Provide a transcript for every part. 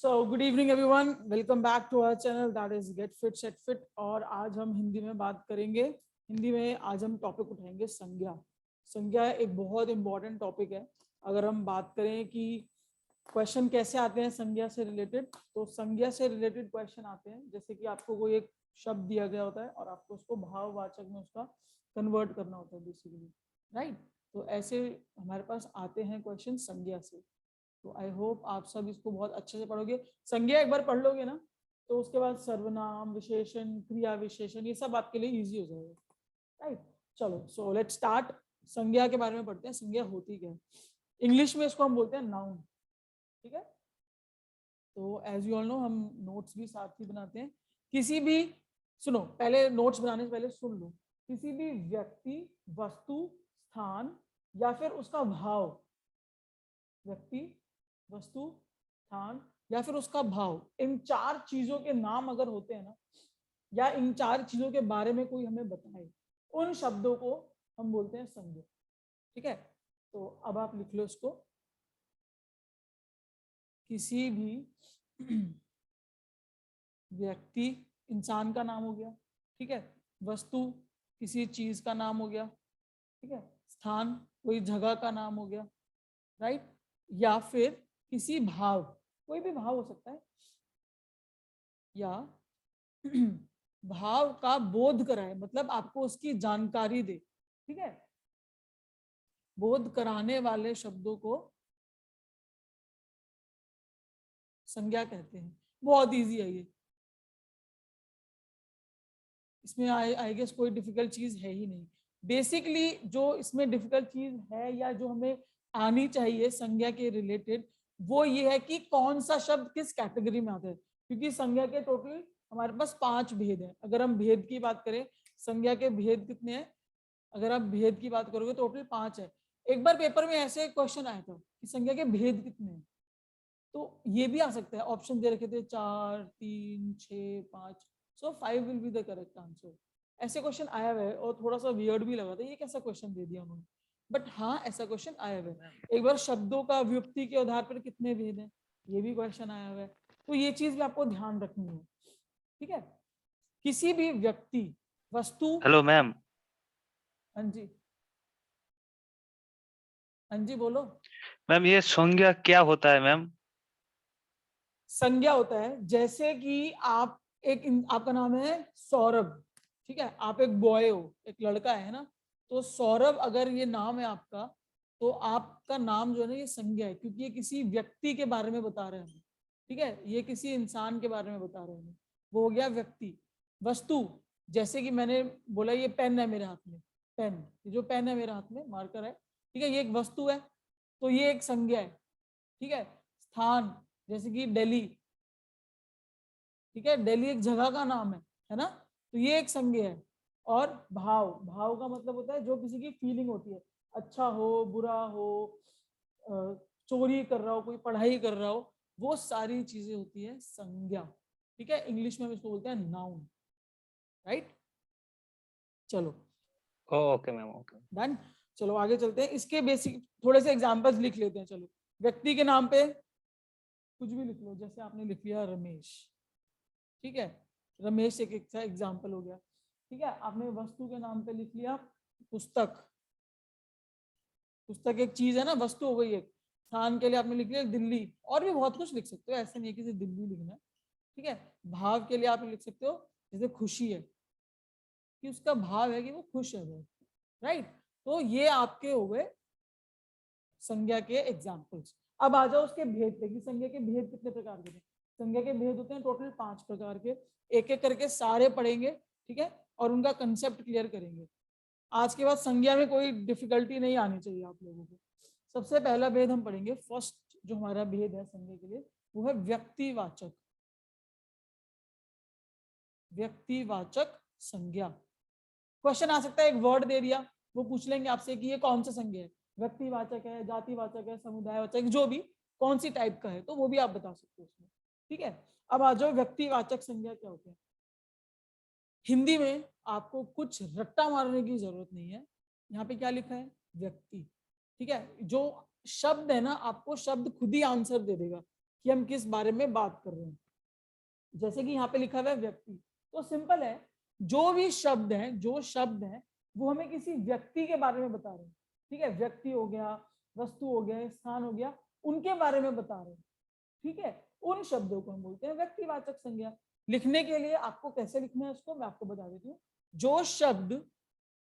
So good evening everyone, welcome back to our channel that is get fit set fit. और आज हम हिंदी में बात करेंगे। हिंदी में आज हम टॉपिक उठाएंगे संज्ञा। संज्ञा एक बहुत इंपॉर्टेंट टॉपिक है। अगर हम बात करें कि क्वेश्चन कैसे आते हैं संज्ञा से रिलेटेड, तो संज्ञा से रिलेटेड क्वेश्चन आते हैं जैसे कि आपको कोई एक शब्द दिया गया होता है और आपको उसको भाववाचक में उसका कन्वर्ट करना होता है बेसिकली, राइट। तो ऐसे हमारे पास आते हैं क्वेश्चन संज्ञा से। तो आई होप आप सब इसको बहुत अच्छे से पढ़ोगे। संज्ञा एक बार पढ़ लोगे ना, तो उसके बाद सर्वनाम, विशेषण, क्रिया विशेषण, ये सब आपके लिए इजी हो जाएगा, राइट। चलो, सो लेट्स स्टार्ट। संज्ञा के बारे में पढ़ते हैं। संज्ञा होती क्या है? इंग्लिश में इसको हम बोलते हैं नाउन, ठीक है। तो एज यू ऑल नो, हम नोट्स भी साथ ही बनाते हैं। किसी भी, सुनो, पहले नोट्स बनाने से पहले सुन लो। किसी भी व्यक्ति, वस्तु, स्थान या फिर उसका भाव, व्यक्ति, वस्तु, स्थान या फिर उसका भाव, इन चार चीजों के नाम अगर होते हैं ना, या इन चार चीजों के बारे में कोई हमें बताए, उन शब्दों को हम बोलते हैं संज्ञा, ठीक है। तो अब आप लिख लो इसको। किसी भी व्यक्ति, इंसान का नाम हो गया, ठीक है। वस्तु, किसी चीज का नाम हो गया, ठीक है। स्थान, कोई जगह का नाम हो गया, राइट। या फिर किसी भाव, कोई भी भाव हो सकता है, या भाव का बोध कराए, मतलब आपको उसकी जानकारी दे, ठीक है। बोध कराने वाले शब्दों को संज्ञा कहते हैं। बहुत इजी है ये, इसमें आई गेस कोई डिफिकल्ट चीज है ही नहीं। बेसिकली जो इसमें डिफिकल्ट चीज है या जो हमें आनी चाहिए संज्ञा के रिलेटेड, वो ये है कि कौन सा शब्द किस कैटेगरी में आता है। क्योंकि संज्ञा के टोटल हमारे पास 5 भेद हैं। अगर हम भेद की बात करें, संज्ञा के भेद कितने हैं? अगर आप भेद की बात करोगे टोटल 5 है। एक बार पेपर में ऐसे क्वेश्चन आया था कि संज्ञा के भेद कितने हैं, तो ये भी आ सकता है। ऑप्शन दे रखे थे 4, 3, 6, 5। सो 5 will be the correct answer. ऐसे क्वेश्चन आया हुआ है और थोड़ा सा वियर्ड भी लगा था, ये कैसा क्वेश्चन दे दिया उन्होंने। बट हाँ, ऐसा क्वेश्चन आया हुआ है। एक बार शब्दों का व्युक्ति के आधार पर कितने भेद हैं, ये भी क्वेश्चन आया हुआ है। तो ये चीज भी आपको ध्यान रखनी है, ठीक है। किसी भी व्यक्ति, वस्तु, हेलो मैम। हाँ जी, हाँ जी बोलो। मैम ये संज्ञा क्या होता है मैम? संज्ञा होता है जैसे कि आप एक, आपका नाम है सौरभ, ठीक है। आप एक बॉय हो, एक लड़का है ना। तो सौरभ अगर ये नाम है आपका, तो आपका नाम जो है ना, ये संज्ञा है, क्योंकि ये किसी व्यक्ति के बारे में बता रहे हैं, ठीक है। ये किसी इंसान के बारे में बता रहे हैं, वो हो गया व्यक्ति। वस्तु, जैसे कि मैंने बोला ये पेन है मेरे हाथ में, पेन, जो पेन है मेरे हाथ में, मार्कर है, ठीक है, ये एक वस्तु है, तो ये एक संज्ञा है, ठीक है। स्थान, जैसे कि दिल्ली, ठीक है, दिल्ली एक जगह का नाम है ना, तो ये एक संज्ञा है। और भाव, भाव का मतलब होता है जो किसी की फीलिंग होती है, अच्छा हो, बुरा हो, चोरी कर रहा हो, कोई पढ़ाई कर रहा हो, वो सारी चीजें होती है संज्ञा, ठीक है। इंग्लिश में हम इसको बोलते हैं नाउन, राइट। चलो, ओके मैम, ओके। डन। चलो आगे चलते हैं। इसके बेसिक थोड़े से एग्जांपल्स लिख लेते हैं। चलो, व्यक्ति के नाम पे कुछ भी लिख लो, जैसे आपने लिख लिया रमेश, ठीक है। रमेश एक एग्जाम्पल हो गया, ठीक है। आपने वस्तु के नाम पे लिख लिया पुस्तक, पुस्तक एक चीज है ना, वस्तु हो गई एक। स्थान के लिए आपने लिख लिया दिल्ली, और भी बहुत कुछ लिख सकते हो, ऐसे नहीं है कि सिर्फ दिल्ली लिखना है, ठीक है। भाव के लिए आप लिख सकते हो, जैसे खुशी है, कि उसका भाव है कि वो खुश है बहुत, राइट। तो ये आपके हो गए संज्ञा के एग्जाम्पल्स। अब आ जाओ उसके भेद पे, कि संज्ञा के भेद कितने प्रकार के हैं। संज्ञा के भेद होते हैं टोटल 5 प्रकार के। एक एक करके सारे पढ़ेंगे, ठीक है, और उनका कंसेप्ट क्लियर करेंगे। आज के बाद संज्ञा में कोई डिफिकल्टी नहीं आनी चाहिए आप लोगों को। सबसे पहला भेद हम पढ़ेंगे, फर्स्ट जो हमारा भेद है संज्ञा के लिए, वो है व्यक्तिवाचक। व्यक्तिवाचक संज्ञा। क्वेश्चन आ सकता है, एक वर्ड दे दिया, वो पूछ लेंगे आपसे कि ये कौन सा संज्ञा है, व्यक्तिवाचक है, जातिवाचक है, समुदायवाचक, जो भी कौन सी टाइप का है, तो वो भी आप बता सकते हो उसमें, ठीक है। अब आ जाओ व्यक्तिवाचक संज्ञा क्या होते हैं। हिंदी में आपको कुछ रट्टा मारने की जरूरत नहीं है। यहाँ पे क्या लिखा है? व्यक्ति, ठीक है। जो शब्द है ना, आपको शब्द खुद ही आंसर दे देगा कि हम किस बारे में बात कर रहे हैं। जैसे कि यहाँ पे लिखा हुआ है व्यक्ति, तो सिंपल है, जो भी शब्द है, जो शब्द है वो हमें किसी व्यक्ति के बारे में बता रहे हैं। ठीक है, व्यक्ति हो गया, वस्तु हो गया, स्थान हो गया, उनके बारे में बता रहे हैं। ठीक है, उन शब्दों को हम बोलते हैं व्यक्तिवाचक संज्ञा। लिखने के लिए आपको कैसे लिखना है उसको मैं आपको बता देती हूँ। जो शब्द,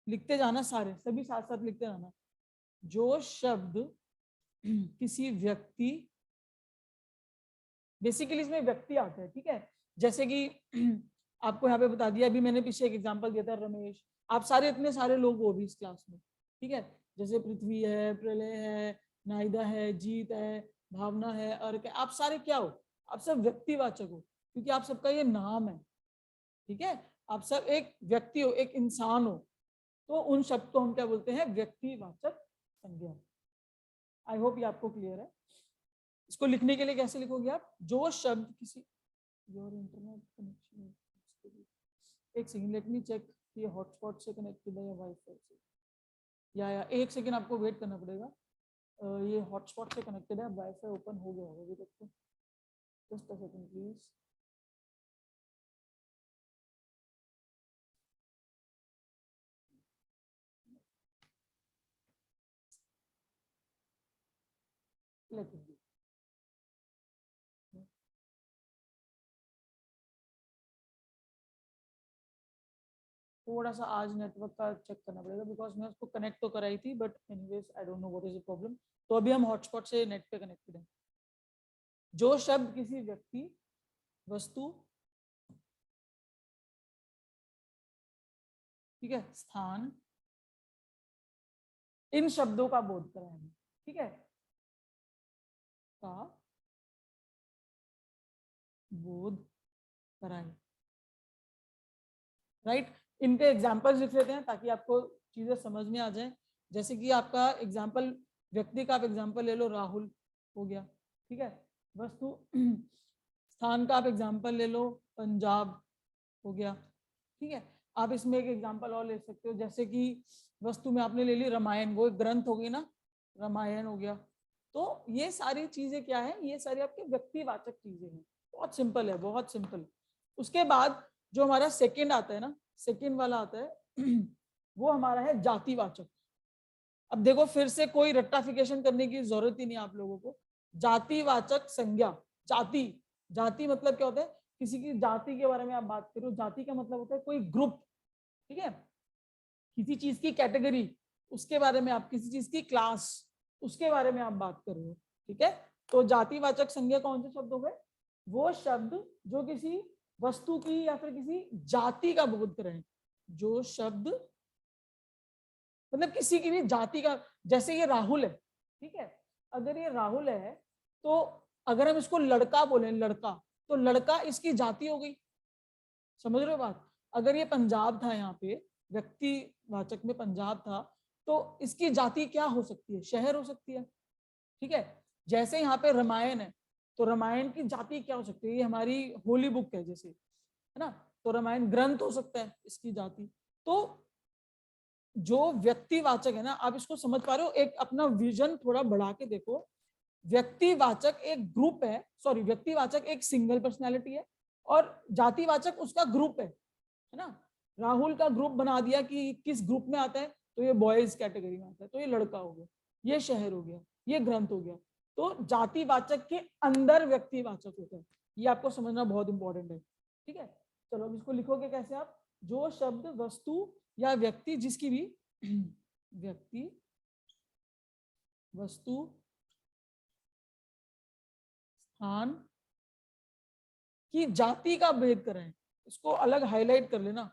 लिखते जाना सारे, सभी साथ साथ लिखते जाना, जो शब्द किसी व्यक्ति, बेसिकली इसमें व्यक्ति आता है। ठीक है, जैसे कि आपको यहाँ पे बता दिया, अभी मैंने पीछे एक एग्जांपल दिया था रमेश, आप सारे इतने सारे लोग हो भी इस क्लास में। ठीक है, जैसे पृथ्वी है, प्रलय है, नायदा है, जीत है, भावना है, अर्क है, आप सारे क्या हो, आप सब व्यक्तिवाचक हो, क्योंकि आप सबका ये नाम है। ठीक है, आप सब एक व्यक्ति हो, एक इंसान हो, तो उन शब्द को हम क्या बोलते हैं, व्यक्तिवाचक संज्ञा। आई होप ये आपको क्लियर है। इसको लिखने के लिए कैसे लिखोगे आप, जो शब्द किसी, योर इंटरनेट कनेक्शन, एक सेकंड लेट मी चेक, ये हॉटस्पॉट से कनेक्टेड है या वाईफाई से, या एक सेकंड आपको वेट करना पड़ेगा। ये हॉटस्पॉट से कनेक्टेड है, वाईफाई ओपन हो गया होगा अभी तक तो, just a second please. Let me, थोड़ा सा आज नेटवर्क का चेक करना पड़ेगा, बिकॉज मैं उसको कनेक्ट तो कराई थी, but anyways I don't know what is the problem. तो अभी हम हॉटस्पॉट से नेट पे कनेक्टेड है। जो शब्द किसी व्यक्ति, वस्तु, ठीक है, स्थान, इन शब्दों का बोध कराएंगे। ठीक है, का बोध कराए, राइट। इनके एग्जाम्पल्स लिख लेते हैं ताकि आपको चीजें समझ में आ जाए। जैसे कि आपका एग्जाम्पल, व्यक्ति का आप एग्जाम्पल ले लो, राहुल हो गया। ठीक है, वस्तु, स्थान का आप एग्जाम्पल ले लो, पंजाब हो गया। ठीक है, आप इसमें एक एग्जाम्पल और ले सकते हो, जैसे कि वस्तु में आपने ले ली रामायण, वो एक ग्रंथ हो गई ना, रामायण हो गया। तो ये सारी चीजें क्या है, ये सारी आपके व्यक्तिवाचक चीजें हैं। बहुत सिंपल है, बहुत सिंपल। उसके बाद जो हमारा सेकंड आता है ना, सेकंड वाला आता है वो हमारा है जातिवाचक। अब देखो, फिर से कोई रट्टाफिकेशन करने की जरूरत ही नहीं आप लोगों को। जातिवाचक संज्ञा, जाति, जाति मतलब क्या होता है, किसी की जाति के बारे में आप बात करो। जाति का मतलब होता है कोई ग्रुप। ठीक है, किसी चीज की कैटेगरी, उसके बारे में आप, किसी चीज की क्लास, उसके बारे में आप बात कर रहे हो। ठीक है, तो जातिवाचक संज्ञा कौन से शब्द हो गए, वो शब्द जो किसी वस्तु की या फिर किसी जाति का बोध करें। जो शब्द मतलब किसी की भी जाति का, जैसे ये राहुल है। ठीक है, अगर ये राहुल है, तो अगर हम इसको लड़का बोले, लड़का, तो लड़का इसकी जाति हो गई। समझ रहे हो बात। अगर ये पंजाब था, यहाँ पे व्यक्तिवाचक में पंजाब था, तो इसकी जाति क्या हो सकती है, शहर हो सकती है। ठीक है, जैसे यहाँ पे रामायण है, तो रामायण की जाति क्या हो सकती है, ये हमारी होली बुक है जैसे, है ना, तो रामायण ग्रंथ हो सकता है इसकी जाति। तो जो व्यक्तिवाचक है ना, आप इसको समझ पा रहे हो, एक अपना विजन थोड़ा बढ़ा के देखो। व्यक्तिवाचक एक ग्रुप है, सॉरी, व्यक्तिवाचक एक सिंगल पर्सनालिटी है, और जातिवाचक उसका ग्रुप है ना। राहुल का ग्रुप बना दिया कि किस ग्रुप में आता है, तो ये बॉयज कैटेगरी में आता है, तो ये लड़का हो गया, ये शहर हो गया, ये ग्रंथ हो गया। तो जातिवाचक के अंदर व्यक्तिवाचक होता है, ये आपको समझना बहुत इंपॉर्टेंट है। ठीक है, चलो अब इसको लिखोगे कैसे आप, जो शब्द, वस्तु या व्यक्ति, जिसकी भी व्यक्ति, वस्तु, स्थान की जाति का भेद करें। इसको अलग हाईलाइट कर लेना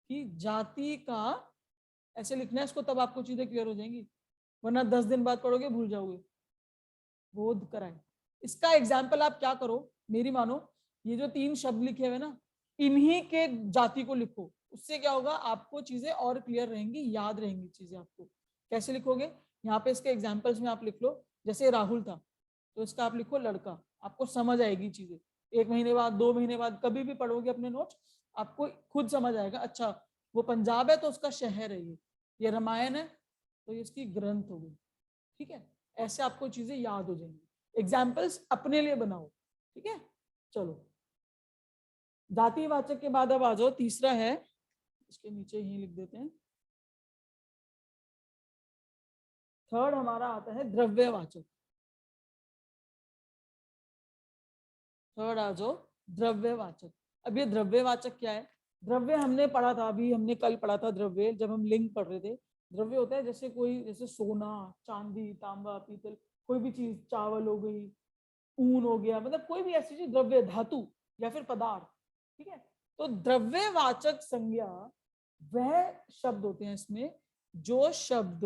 कि जाति का ऐसे लिखना है इसको, तब आपको चीजें क्लियर हो जाएंगी, वरना 10 दिन बाद पढ़ोगे भूल जाओगे। बोध कराए, इसका एग्जाम्पल आप क्या करो, मेरी मानो, ये जो 3 शब्द लिखे हुए ना, इन्हीं के जाति को लिखो। उससे क्या होगा, आपको चीजें और क्लियर रहेंगी, याद रहेंगी चीजें आपको। कैसे लिखोगे, यहाँ पे इसके एग्जाम्पल्स में आप लिख लो, जैसे राहुल था, तो इसका आप लिखो लड़का, आपको समझ आएगी चीजें। 1 महीने बाद, 2 महीने बाद, कभी भी पढ़ोगे अपने नोट्स, आपको खुद समझ आएगा, अच्छा वो पंजाब है तो उसका शहर है, ये रामायण है तो ये इसकी ग्रंथ हो गई। ठीक है, ऐसे आपको चीजें याद हो जाएंगी। एग्जाम्पल्स अपने लिए बनाओ, ठीक है। चलो, जातिवाचक के बाद अब आ जाओ, तीसरा है, इसके नीचे ही लिख देते हैं, थर्ड हमारा आता है द्रव्यवाचक। थर्ड आ जाओ द्रव्यवाचक। अब ये द्रव्यवाचक क्या है? द्रव्य हमने पढ़ा था, अभी हमने कल पढ़ा था द्रव्य, जब हम लिंग पढ़ रहे थे। द्रव्य होता है जैसे कोई, जैसे सोना, चांदी, तांबा, पीतल, कोई भी चीज, चावल हो गई, ऊन हो गया, मतलब कोई भी ऐसी चीज, द्रव्य, धातु या फिर पदार्थ, ठीक है। तो द्रव्यवाचक संज्ञा वह शब्द होते हैं इसमें जो शब्द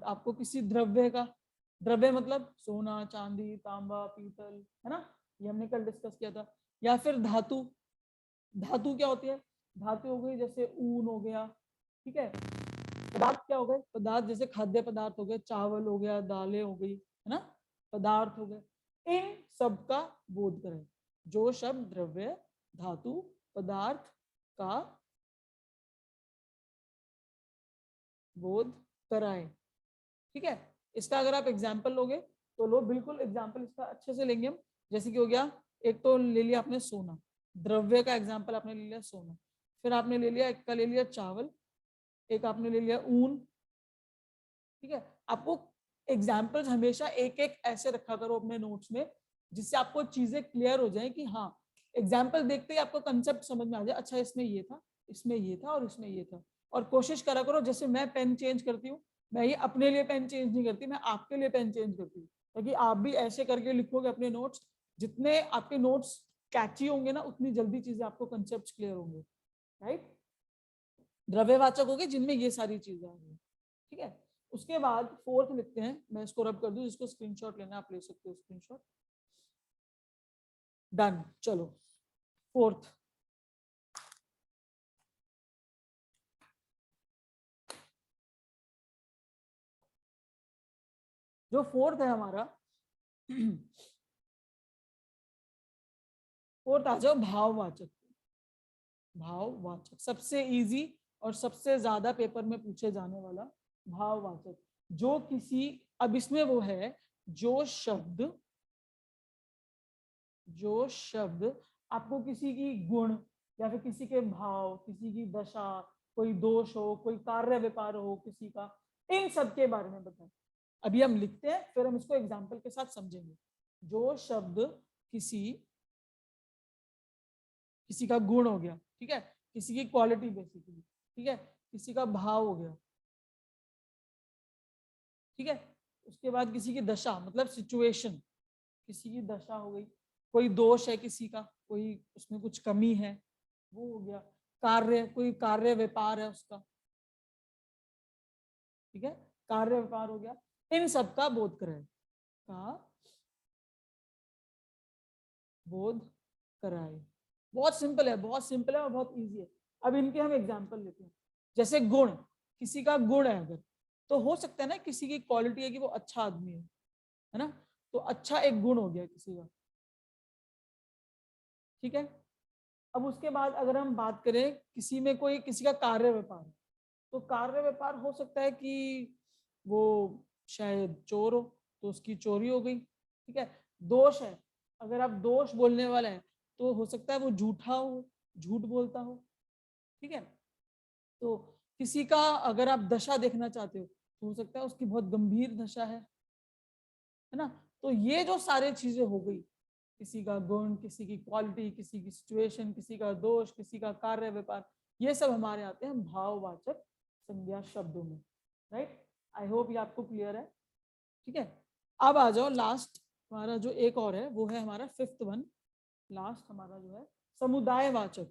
आपको किसी द्रव्य का, द्रव्य मतलब सोना, चांदी, तांबा, पीतल, है ना, ये हमने कल डिस्कस किया था। या फिर धातु, धातु क्या होती है? धातु हो गई जैसे ऊन हो गया, ठीक है। पदार्थ क्या हो गए? पदार्थ जैसे खाद्य पदार्थ हो गए, चावल हो गया, दालें हो गई, है ना, पदार्थ हो गए। इन सब का बोध करें। जो शब्द द्रव्य, धातु, पदार्थ का बोध कराए, ठीक है। इसका अगर आप एग्जाम्पल लोगे तो लो, बिल्कुल एग्जाम्पल इसका अच्छे से लेंगे हम। जैसे कि हो गया, एक तो ले लिया आपने सोना, द्रव्य का एग्जाम्पल आपने ले लिया सोना। फिर आपने ले लिया, एक का ले लिया चावल, एक आपने ले लिया ऊन, ठीक है। आपको एग्जाम्पल्स हमेशा एक एक ऐसे रखा करो अपने नोट्स में, जिससे आपको चीजें क्लियर हो जाए कि हाँ, एग्जाम्पल देखते ही आपको कंसेप्ट समझ में आ जाए, अच्छा इसमें ये था, इसमें ये था और इसमें ये था। और कोशिश करा करो, जैसे मैं पेन चेंज करती हूँ, मैं ये अपने लिए पेन चेंज नहीं करती, मैं आपके लिए पेन चेंज करती हूँ, ताकि आप भी ऐसे करके लिखोगे अपने नोट्स। जितने आपके नोट्स कैची होंगे ना, उतनी जल्दी चीजें आपको कंसेप्ट क्लियर होंगे, राइट। द्रव्यवाचक हो गए जिनमें ये सारी चीजें आ गई, ठीक है। उसके बाद फोर्थ लिखते हैं, मैं इसको रब कर दूं, जिसको स्क्रीनशॉट लेना आप ले सकते हो स्क्रीनशॉट। डन, चलो फोर्थ। जो फोर्थ है हमारा, फोर्थ आ जाओ भाववाचक। भाववाचक सबसे इजी और सबसे ज्यादा पेपर में पूछे जाने वाला भाववाचक। जो किसी, अब इसमें वो है जो शब्द आपको किसी की गुण या फिर किसी के भाव, किसी की दशा, कोई दोष हो, कोई कार्य व्यापार हो किसी का, इन सब के बारे में बताए। अभी हम लिखते हैं, फिर हम इसको एग्जाम्पल के साथ समझेंगे। जो शब्द किसी का गुण हो गया, ठीक है, किसी की क्वालिटी बेसिकली, ठीक है, किसी का भाव हो गया, ठीक है। उसके बाद किसी की दशा मतलब सिचुएशन, किसी की दशा हो गई, कोई दोष है किसी का, कोई उसमें कुछ कमी है, वो हो गया। कार्य, कोई कार्य व्यापार है उसका, ठीक है, कार्य व्यापार हो गया। इन सब का बोध कराए, का बोध कराए। बहुत सिंपल है, बहुत सिंपल है और बहुत इजी है। अब इनके हम एग्जाम्पल लेते हैं। जैसे गुण, किसी का गुण है अगर, तो हो सकता है ना किसी की क्वालिटी है कि वो अच्छा आदमी है ना, तो अच्छा एक गुण हो गया किसी का, ठीक है। अब उसके बाद अगर हम बात करें, किसी में कोई, किसी का कार्य व्यापार है, तो कार्य व्यापार हो सकता है कि वो शायद चोर हो, तो उसकी चोरी हो गई, ठीक है। दोष है, अगर आप दोष बोलने वाला है, तो हो सकता है वो झूठा हो, झूठ बोलता हो, ठीक है। तो किसी का अगर आप दशा देखना चाहते हो, तो हो सकता है उसकी बहुत गंभीर दशा है ना। तो ये जो सारी चीजें हो गई, किसी का गुण, किसी की क्वालिटी, किसी की सिचुएशन, किसी का दोष, किसी का कार्य व्यापार, ये सब हमारे आते हैं भाववाचक संज्ञा शब्दों में, राइट। आई होप ये आपको क्लियर है, ठीक है। अब आ जाओ लास्ट, हमारा जो एक और है वो है हमारा फिफ्थ वन, लास्ट हमारा जो है समुदायवाचक।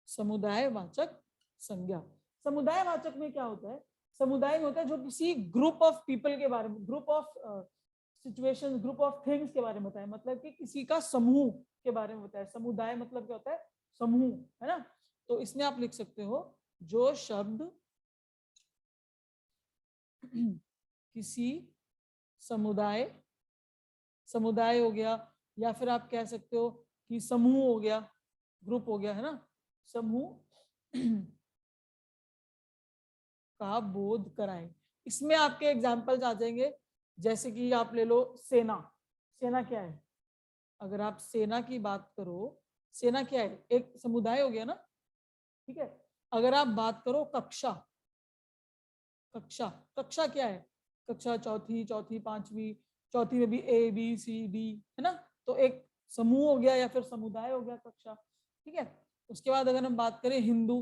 समुदायवाचक संज्ञा। समुदायवाचक में क्या होता है? समुदाय में होता है जो किसी ग्रुप ऑफ पीपल के बारे में, group of situation, group of things के बारे में बताए, मतलब कि किसी का समूह के बारे में बताए। समुदाय मतलब क्या होता है? समूह, है ना। तो इसमें आप लिख सकते हो, जो शब्द किसी समुदाय, समुदाय हो गया, या फिर आप कह सकते हो कि समूह हो गया, ग्रुप हो गया, है ना, समूह का बोध कराए। इसमें आपके एग्जाम्पल्स आ जाएंगे, जैसे कि आप ले लो सेना। सेना क्या है? अगर आप सेना की बात करो, सेना क्या है? एक समुदाय हो गया ना, ठीक है। अगर आप बात करो कक्षा, कक्षा कक्षा क्या है? कक्षा चौथी, चौथी पांचवी, चौथी में भी ए बी सी डी है ना, तो एक समूह हो गया या फिर समुदाय हो गया कक्षा, ठीक है। उसके बाद अगर हम बात करें हिंदू,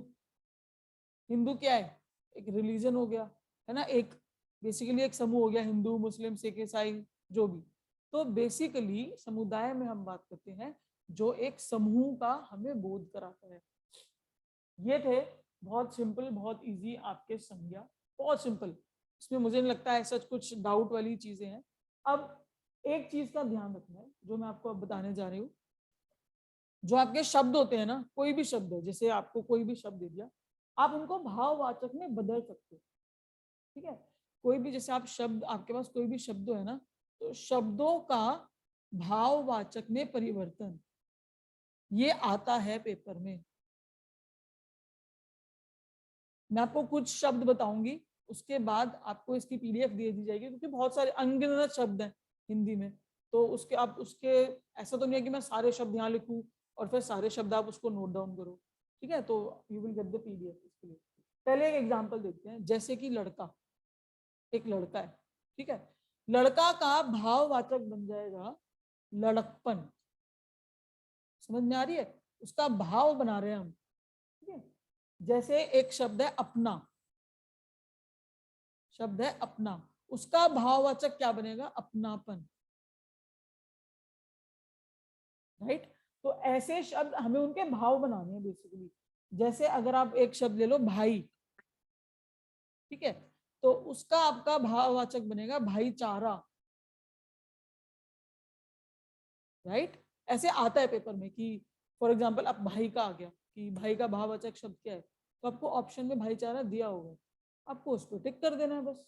हिंदू क्या है? एक रिलीजन हो गया, है ना, एक बेसिकली एक समूह हो गया, हिंदू मुस्लिम सिख ईसाई जो भी। तो बेसिकली समुदाय में हम बात करते हैं जो एक समूह का हमें बोध कराता है। ये थे बहुत सिंपल, बहुत इजी आपके संज्ञा, बहुत सिंपल। इसमें मुझे नहीं लगता है सच कुछ डाउट वाली चीजें हैं। अब एक चीज का ध्यान रखना है जो मैं आपको अब बताने जा रही हूँ। जो आपके शब्द होते हैं ना, कोई भी शब्द है, जैसे आपको कोई भी शब्द दे दिया, आप उनको भाववाचक में बदल सकते हो, ठीक है। कोई भी, जैसे आप शब्द, आपके पास कोई भी शब्द है ना, तो शब्दों का भाववाचक में परिवर्तन ये आता है पेपर में। मैं आपको कुछ शब्द बताऊंगी, उसके बाद आपको इसकी पीडीएफ दे दी जाएगी, क्योंकि बहुत सारे अनगिनत शब्द हैं हिंदी में। तो उसके आप उसके ऐसा तो नहीं है कि मैं सारे शब्द यहाँ लिखूं और फिर सारे शब्द आप उसको नोट डाउन करो, ठीक है। तो you will get the PDF इसके लिए। पहले एक एग्जांपल देखते हैं, जैसे कि लड़का, एक लड़का है, ठीक है। लड़का का भाववाचक बन जाएगा लड़कपन। समझ में आ रही है? उसका भाव बना रहे हैं हम, ठीक है। जैसे एक शब्द है अपना, शब्द है अपना, उसका भाववाचक क्या बनेगा? अपनापन, राइट। तो ऐसे शब्द हमें उनके भाव बनाने हैं बेसिकली। जैसे अगर आप एक शब्द ले लो भाई, ठीक है, तो उसका आपका भाववाचक बनेगा भाईचारा, राइट। ऐसे आता है पेपर में कि फॉर एग्जाम्पल अब भाई का आ गया कि भाई का भाववाचक शब्द क्या है, तो आपको ऑप्शन में भाईचारा दिया होगा, आपको उस पर टिक कर देना है बस,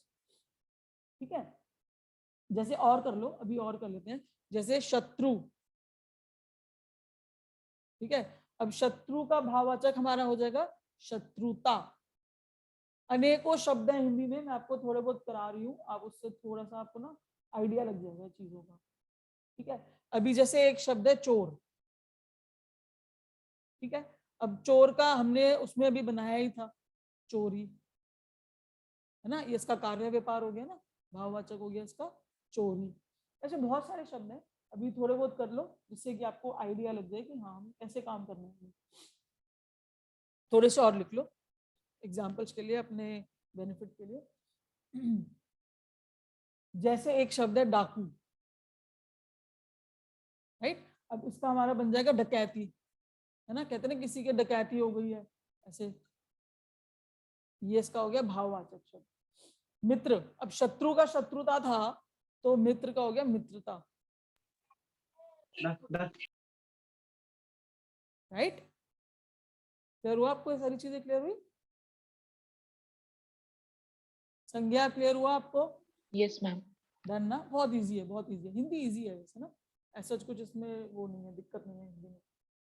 ठीक है। जैसे और कर लो, अभी और कर लेते हैं, जैसे शत्रु, ठीक है। अब शत्रु का भाववाचक हमारा हो जाएगा शत्रुता। अनेकों शब्द हैं हिंदी में, मैं आपको थोड़े बहुत करा रही हूँ, आप उससे थोड़ा सा आपको ना आइडिया लग जाएगा चीजों का, ठीक है। अभी जैसे एक शब्द है चोर, ठीक है। अब चोर का हमने उसमें अभी बनाया ही था चोरी, है ना, ये इसका कार्य व्यापार हो गया ना, भाववाचक हो गया इसका चोरी। ऐसे बहुत सारे शब्द हैं, अभी थोड़े बहुत कर लो जिससे कि आपको आइडिया लग जाए कि हाँ हम कैसे काम करना है। थोड़े से और लिख लो एग्जाम्पल्स के लिए, अपने बेनिफिट के लिए। जैसे एक शब्द है डाकू, राइट। अब इसका हमारा बन जाएगा डकैती, है ना, कहते हैं ना किसी के डकैती हो गई है, ऐसे, ये इसका हो गया भाववाचक शब्द। मित्र, अब शत्रु का शत्रुता था, तो मित्र का हो गया मित्रता, राइट। क्लियर हुआ आपको? ये सारी चीजें क्लियर हुई? संज्ञा क्लियर हुआ आपको? Yes ma'am. डन ना? बहुत इजी है, बहुत इजी है, हिंदी इजी है वैसे ना, ऐसा कुछ इसमें वो नहीं है, दिक्कत नहीं है हिंदी में।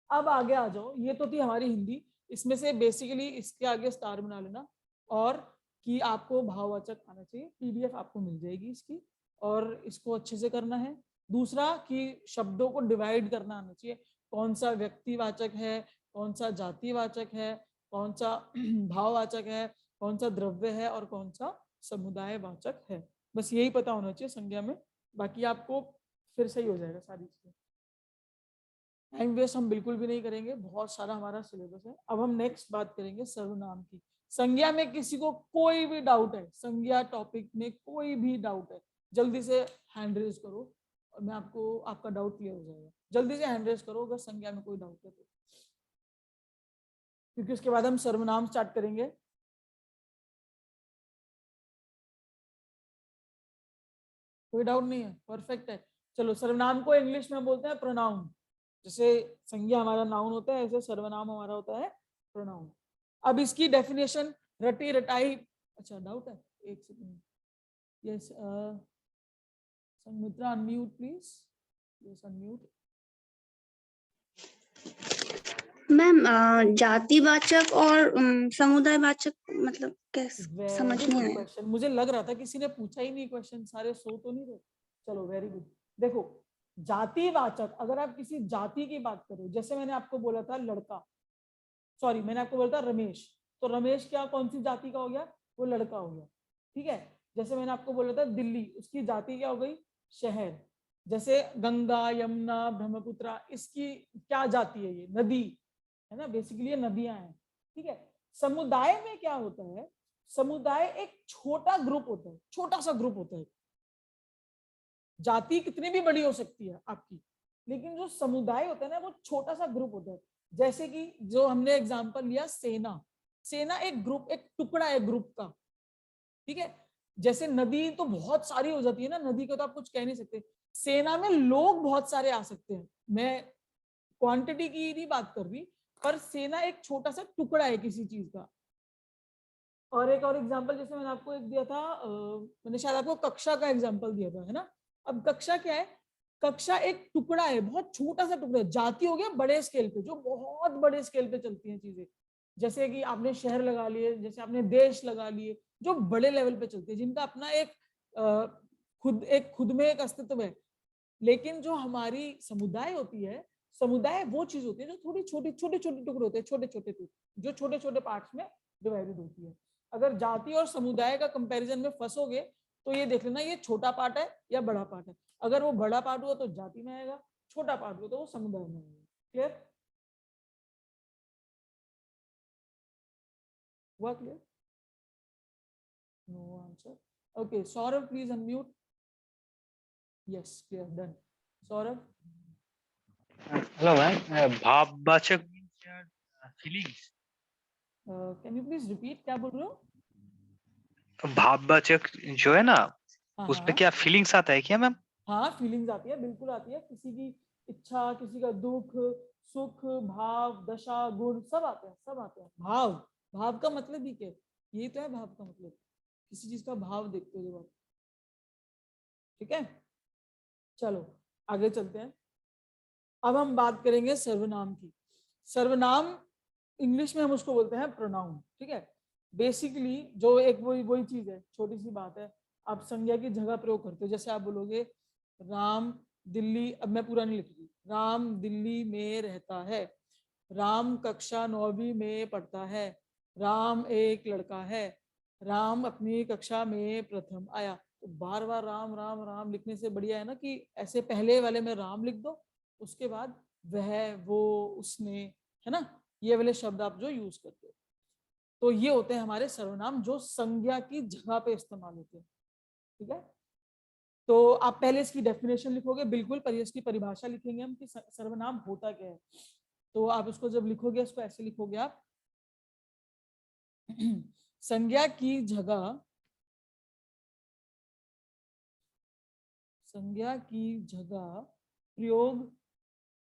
अब आगे आ जाओ, ये तो थी हमारी हिंदी। इसमें से बेसिकली इसके आगे स्टार बना लेना, और कि आपको भाववाचक आना चाहिए, पीडीएफ आपको मिल जाएगी इसकी, और इसको अच्छे से करना है। दूसरा कि शब्दों को डिवाइड करना आना चाहिए, कौन सा व्यक्तिवाचक है, कौन सा जातिवाचक है, कौन सा भाववाचक है, कौन सा द्रव्य है, और कौन सा समुदायवाचक है। बस यही पता होना चाहिए संज्ञा में, बाकी आपको फिर सही हो जाएगा सारी चीजें। टाइम वेस्ट हम बिल्कुल भी नहीं करेंगे, बहुत सारा हमारा सिलेबस है। अब हम नेक्स्ट बात करेंगे सर्वनाम की। संज्ञा में किसी को कोई भी डाउट है, संज्ञा टॉपिक में कोई भी डाउट है, जल्दी से हैंड रेज करो और मैं आपको, आपका डाउट क्लियर हो जाएगा। जल्दी से हैंड रेज करो अगर संज्ञा में कोई डाउट है तो, क्योंकि उसके बाद हम सर्वनाम स्टार्ट करेंगे। कोई डाउट नहीं है? परफेक्ट है। चलो, सर्वनाम को इंग्लिश में बोलते हैं प्रोनाउन। जैसे संज्ञा हमारा नाउन होता है, ऐसे सर्वनाम हमारा होता है प्रोनाउन। अब इसकी डेफिनेशन रटी रटाई, अच्छा डाउट है, एक second. Yes Sanmitra, unmute please. Yes unmute. Ma'am जातिवाचक और समुदायवाचक मतलब कैसे समझ वेरी नहीं गुड आया। क्वेश्चन। मुझे लग रहा था किसी ने पूछा ही नहीं क्वेश्चन, सारे सो तो नहीं रहे। चलो वेरी गुड। देखो, जातिवाचक, अगर आप किसी जाति की बात करो, जैसे मैंने आपको बोला था लड़का, सॉरी मैंने आपको बोला था रमेश, तो रमेश क्या कौन सी जाति का हो गया? वो लड़का हो गया। ठीक है। जैसे मैंने आपको बोला था दिल्ली, उसकी जाति क्या हो गई? शहर। जैसे गंगा, यमुना, ब्रह्मपुत्र, इसकी क्या जाति है? ये नदी है ना, बेसिकली ये नदियां हैं। ठीक है। समुदाय में क्या होता है? समुदाय एक छोटा ग्रुप होता है, छोटा सा ग्रुप होता है। जाति कितनी भी बड़ी हो सकती है आपकी, लेकिन जो समुदाय होता है ना, वो छोटा सा ग्रुप होता है। जैसे कि जो हमने एग्जांपल लिया सेना, सेना एक ग्रुप, एक टुकड़ा है ग्रुप का। ठीक है। जैसे नदी तो बहुत सारी हो जाती है ना, नदी को तो आप कुछ कह नहीं सकते। सेना में लोग बहुत सारे आ सकते हैं, मैं क्वांटिटी की नहीं बात कर रही, पर सेना एक छोटा सा टुकड़ा है किसी चीज का। और एक और एग्जांपल, जैसे मैंने आपको एक दिया था, मैंने शायद आपको कक्षा का एग्जांपल दिया था, है ना। अब कक्षा क्या है? कक्षा एक टुकड़ा है, बहुत छोटा सा टुकड़ा है। जाति हो गया बड़े स्केल पे, जो बहुत बड़े स्केल पे चलती हैं चीजें। जैसे कि आपने शहर लगा लिए, जैसे आपने देश लगा लिए, जो बड़े लेवल पे चलती है, जिनका अपना एक खुद में एक अस्तित्व है। लेकिन जो हमारी समुदाय होती है, समुदाय वो चीज होती है जो थोड़ी छोटे छोटे टुकड़े होते हैं, छोटे छोटे जो छोटे छोटे पार्ट्स में डिवाइडेड होती है। अगर जाति और समुदाय का कंपैरिजन में फंसोगे तो ये देख लेना, ये छोटा पार्ट है या बड़ा पार्ट है। अगर वो बड़ा पार्ट हुआ तो जाति में आएगा, छोटा पार्ट हुआ तो वो समुदाय में आएगा। क्लियर हुआ? Clear? No answer. Okay, Saurabh please unmute. Yes, clear, done. Saurabh, hello ma'am, भाववाचक feelings. Can you please repeat, क्या बोल रहे हो? भाववाचक जो है ना, हाँ उसमें हाँ क्या फीलिंग्स आता है क्या मैम? हाँ, फीलिंग्स आती है, बिल्कुल आती है। किसी की इच्छा, किसी का दुख, सुख, भाव, दशा, गुण, सब आते हैं, सब आते हैं। भाव, भाव का मतलब ही क्या है? यही तो है भाव का मतलब, किसी चीज का भाव देखते हो जब आप। ठीक है, चलो आगे चलते हैं। अब हम बात करेंगे सर्वनाम की। सर्वनाम इंग्लिश में हम उसको बोलते हैं प्रोनाउन। ठीक है। बेसिकली जो एक वही वही चीज है, छोटी सी बात है। आप संज्ञा की जगह प्रयोग करते हो, जैसे आप बोलोगे राम दिल्ली, अब मैं पूरा नहीं लिख रही, राम दिल्ली में रहता है, राम कक्षा 9वीं में पढ़ता है, राम एक लड़का है, राम अपनी कक्षा में प्रथम आया। तो बार बार राम राम राम लिखने से बढ़िया है ना कि ऐसे पहले वाले में राम लिख दो, उसके बाद वह, वो, उसने, है ना, ये वाले शब्द आप जो यूज करते हो। तो ये होते हैं हमारे सर्वनाम जो संज्ञा की जगह पे इस्तेमाल होते हैं। ठीक है। तो आप पहले इसकी डेफिनेशन लिखोगे, बिल्कुल, पर इसकी परिभाषा लिखेंगे हम कि सर्वनाम होता क्या है। तो आप उसको जब लिखोगे, इसको ऐसे लिखोगे आप संज्ञा की जगह, संज्ञा की जगह प्रयोग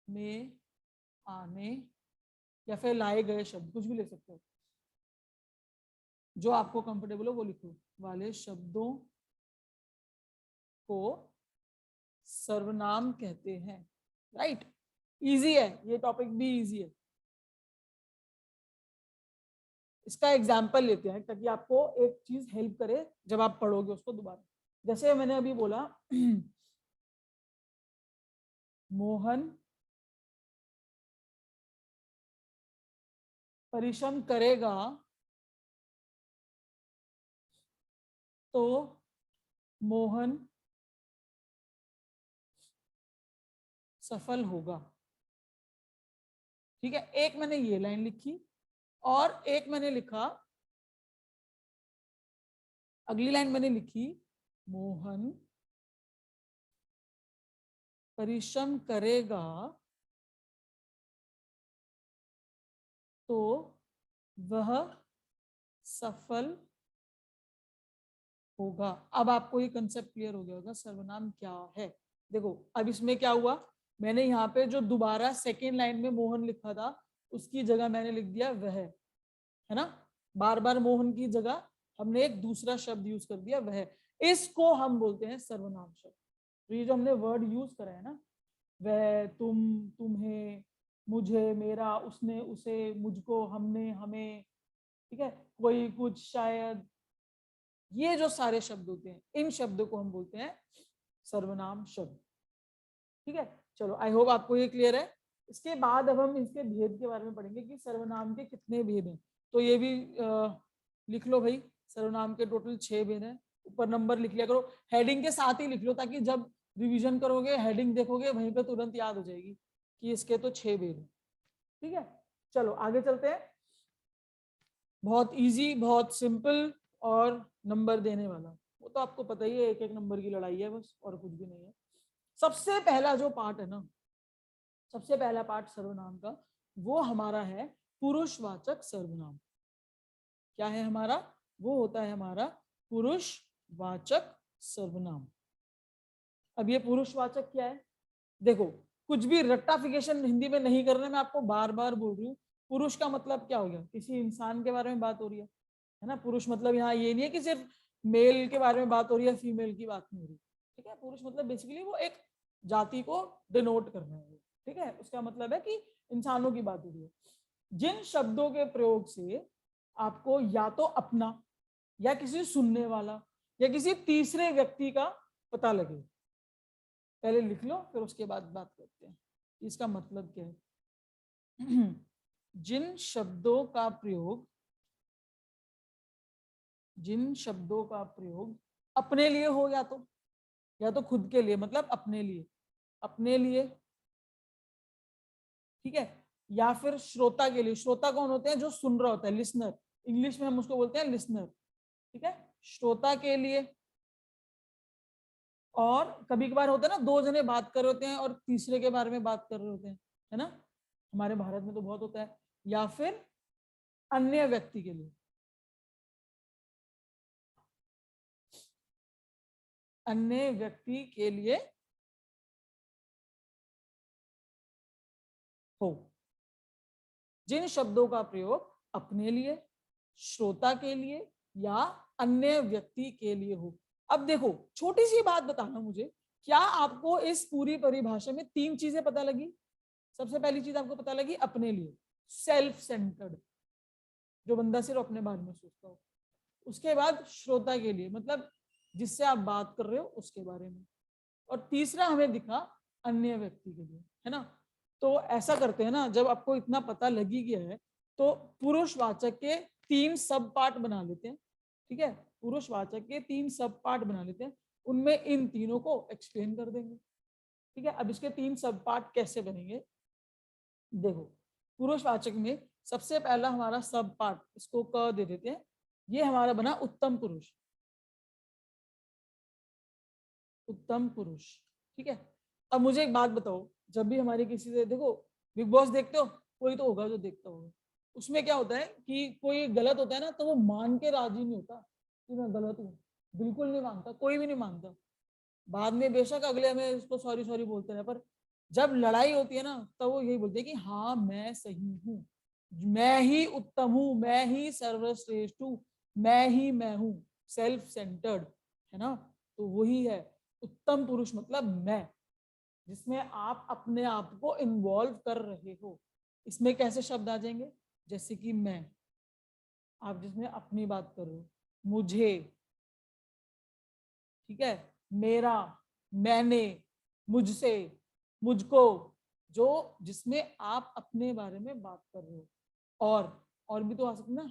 में आने या फिर लाए गए शब्द, कुछ भी ले सकते हो, जो आपको कंफर्टेबल हो वो लिखो, वाले शब्दों को सर्वनाम कहते हैं। राइट, इजी है, ये टॉपिक भी इजी है। इसका एग्जाम्पल लेते हैं ताकि आपको एक चीज हेल्प करे जब आप पढ़ोगे उसको दोबारा। जैसे मैंने अभी बोला मोहन परिश्रम करेगा तो मोहन सफल होगा। ठीक है, एक मैंने ये लाइन लिखी और एक मैंने लिखा, अगली लाइन मैंने लिखी मोहन परिश्रम करेगा तो वह सफल होगा। अब आपको ये कंसेप्ट क्लियर हो गया होगा सर्वनाम क्या है। देखो अब इसमें क्या हुआ, मैंने यहाँ पे जो दोबारा सेकेंड लाइन में मोहन लिखा था उसकी जगह मैंने लिख दिया वह, है ना। बार बार मोहन की जगह हमने एक दूसरा शब्द यूज कर दिया वह। इसको हम बोलते हैं सर्वनाम शब्द। तो ये जो हमने वर्ड यूज करा है ना, वह, तुम, तुम्हें, मुझे, मेरा, उसने, उसे, मुझको, हमने, हमें, ठीक है, कोई, कुछ, शायद, ये जो सारे शब्द होते हैं इन शब्दों को हम बोलते हैं सर्वनाम शब्द। ठीक है, चलो आई होप आपको ये क्लियर है। इसके बाद अब हम इसके भेद के बारे में पढ़ेंगे कि सर्वनाम के कितने भेद हैं। तो ये भी लिख लो भाई, सर्वनाम के टोटल 6 भेद हैं। ऊपर नंबर लिख लिया करो, हेडिंग के साथ ही लिख लो, ताकि जब रिवीजन करोगे हेडिंग देखोगे वहीं पे तुरंत याद हो जाएगी कि इसके तो 6 भेद हैं। ठीक है, चलो आगे चलते हैं। बहुत इजी, बहुत सिंपल और नंबर देने वाला, वो तो आपको पता ही है, एक एक नंबर की लड़ाई है बस, और कुछ भी नहीं है। सबसे पहला जो पार्ट है ना, सबसे पहला पार्ट सर्वनाम का, वो हमारा है पुरुषवाचक सर्वनाम। क्या है हमारा? वो होता है हमारा पुरुषवाचक सर्वनाम। अब ये पुरुषवाचक क्या है? देखो, कुछ भी रट्टाफिकेशन हिंदी में नहीं करने, मैं आपको बार बार बोल रही हूँ। पुरुष का मतलब क्या हो गया? किसी इंसान के बारे में बात हो रही है ना। पुरुष मतलब यहाँ ये नहीं है कि सिर्फ मेल के बारे में बात हो रही है, फीमेल की बात नहीं हो रही। ठीक है, पुरुष मतलब बेसिकली वो एक जाति को डिनोट करना है। ठीक है, उसका मतलब है कि इंसानों की बात हो रही है। जिन शब्दों के प्रयोग से आपको या तो अपना, या किसी सुनने वाला, या किसी तीसरे व्यक्ति का पता लगे, पहले लिख लो फिर उसके बाद बात करते हैं इसका मतलब क्या है। जिन शब्दों का प्रयोग, जिन शब्दों का प्रयोग अपने लिए हो, या तो खुद के लिए, मतलब अपने लिए, अपने लिए, ठीक है, या फिर श्रोता के लिए। श्रोता कौन होते हैं? जो सुन रहा होता है, लिसनर। इंग्लिश में हम उसको बोलते हैं लिसनर। ठीक है, श्रोता के लिए। और कभी कभार होता है ना, दो जने बात कर रहे होते हैं और तीसरे के बारे में बात कर रहे होते हैं, है ना, हमारे भारत में तो बहुत होता है। या फिर अन्य व्यक्ति के लिए, अन्य व्यक्ति के लिए हो। जिन शब्दों का प्रयोग अपने लिए, श्रोता के लिए या अन्य व्यक्ति के लिए हो। अब देखो, छोटी सी बात बताना मुझे, क्या आपको इस पूरी परिभाषा में 3 चीजें पता लगी? सबसे पहली चीज आपको पता लगी अपने लिए, सेल्फ सेंटर्ड, जो बंदा सिर्फ अपने बारे में सोचता हो। उसके बाद श्रोता के लिए, मतलब जिससे आप बात कर रहे हो उसके बारे में। और तीसरा हमें दिखा अन्य व्यक्ति के लिए, है ना। तो ऐसा करते हैं ना, जब आपको इतना पता लगी गया है तो पुरुषवाचक के 3 सब पार्ट बना लेते हैं। ठीक है, पुरुषवाचक के 3 सब पार्ट बना लेते हैं, उनमें इन तीनों को एक्सप्लेन कर देंगे। ठीक है, अब इसके 3 सब पार्ट कैसे बनेंगे देखो। पुरुषवाचक में सबसे पहला हमारा सब पार्ट, इसको क दे देते हैं, ये हमारा बना उत्तम पुरुष। उत्तम पुरुष, ठीक है। अब मुझे एक बात बताओ, जब भी हमारे किसी से, देखो बिग बॉस देखते हो, कोई तो होगा जो देखता होगा, उसमें क्या होता है कि कोई गलत होता है ना, तो वो मान के राजी नहीं होता कि मैं गलत हूँ, बिल्कुल नहीं मानता, कोई भी नहीं मानता। बाद में बेशक अगले हमें उसको सॉरी सॉरी बोलते हैं, पर जब लड़ाई होती है ना, तब वो यही बोलते हैं कि हाँ मैं सही हूँ, मैं ही उत्तम हूँ, मैं ही सर्वश्रेष्ठ हूँ, मैं हूँ, सेल्फ सेंटर्ड, है ना। तो वही है उत्तम पुरुष, मतलब मैं, जिसमें आप अपने आप को इन्वॉल्व कर रहे हो। इसमें कैसे शब्द आ जाएंगे? जैसे कि मैं, आप जिसमें अपनी बात कर रहे हो, मुझे, ठीक है, मेरा, मैंने, मुझसे, मुझको, जो जिसमें आप अपने बारे में बात कर रहे हो। और भी तो आ सकते ना,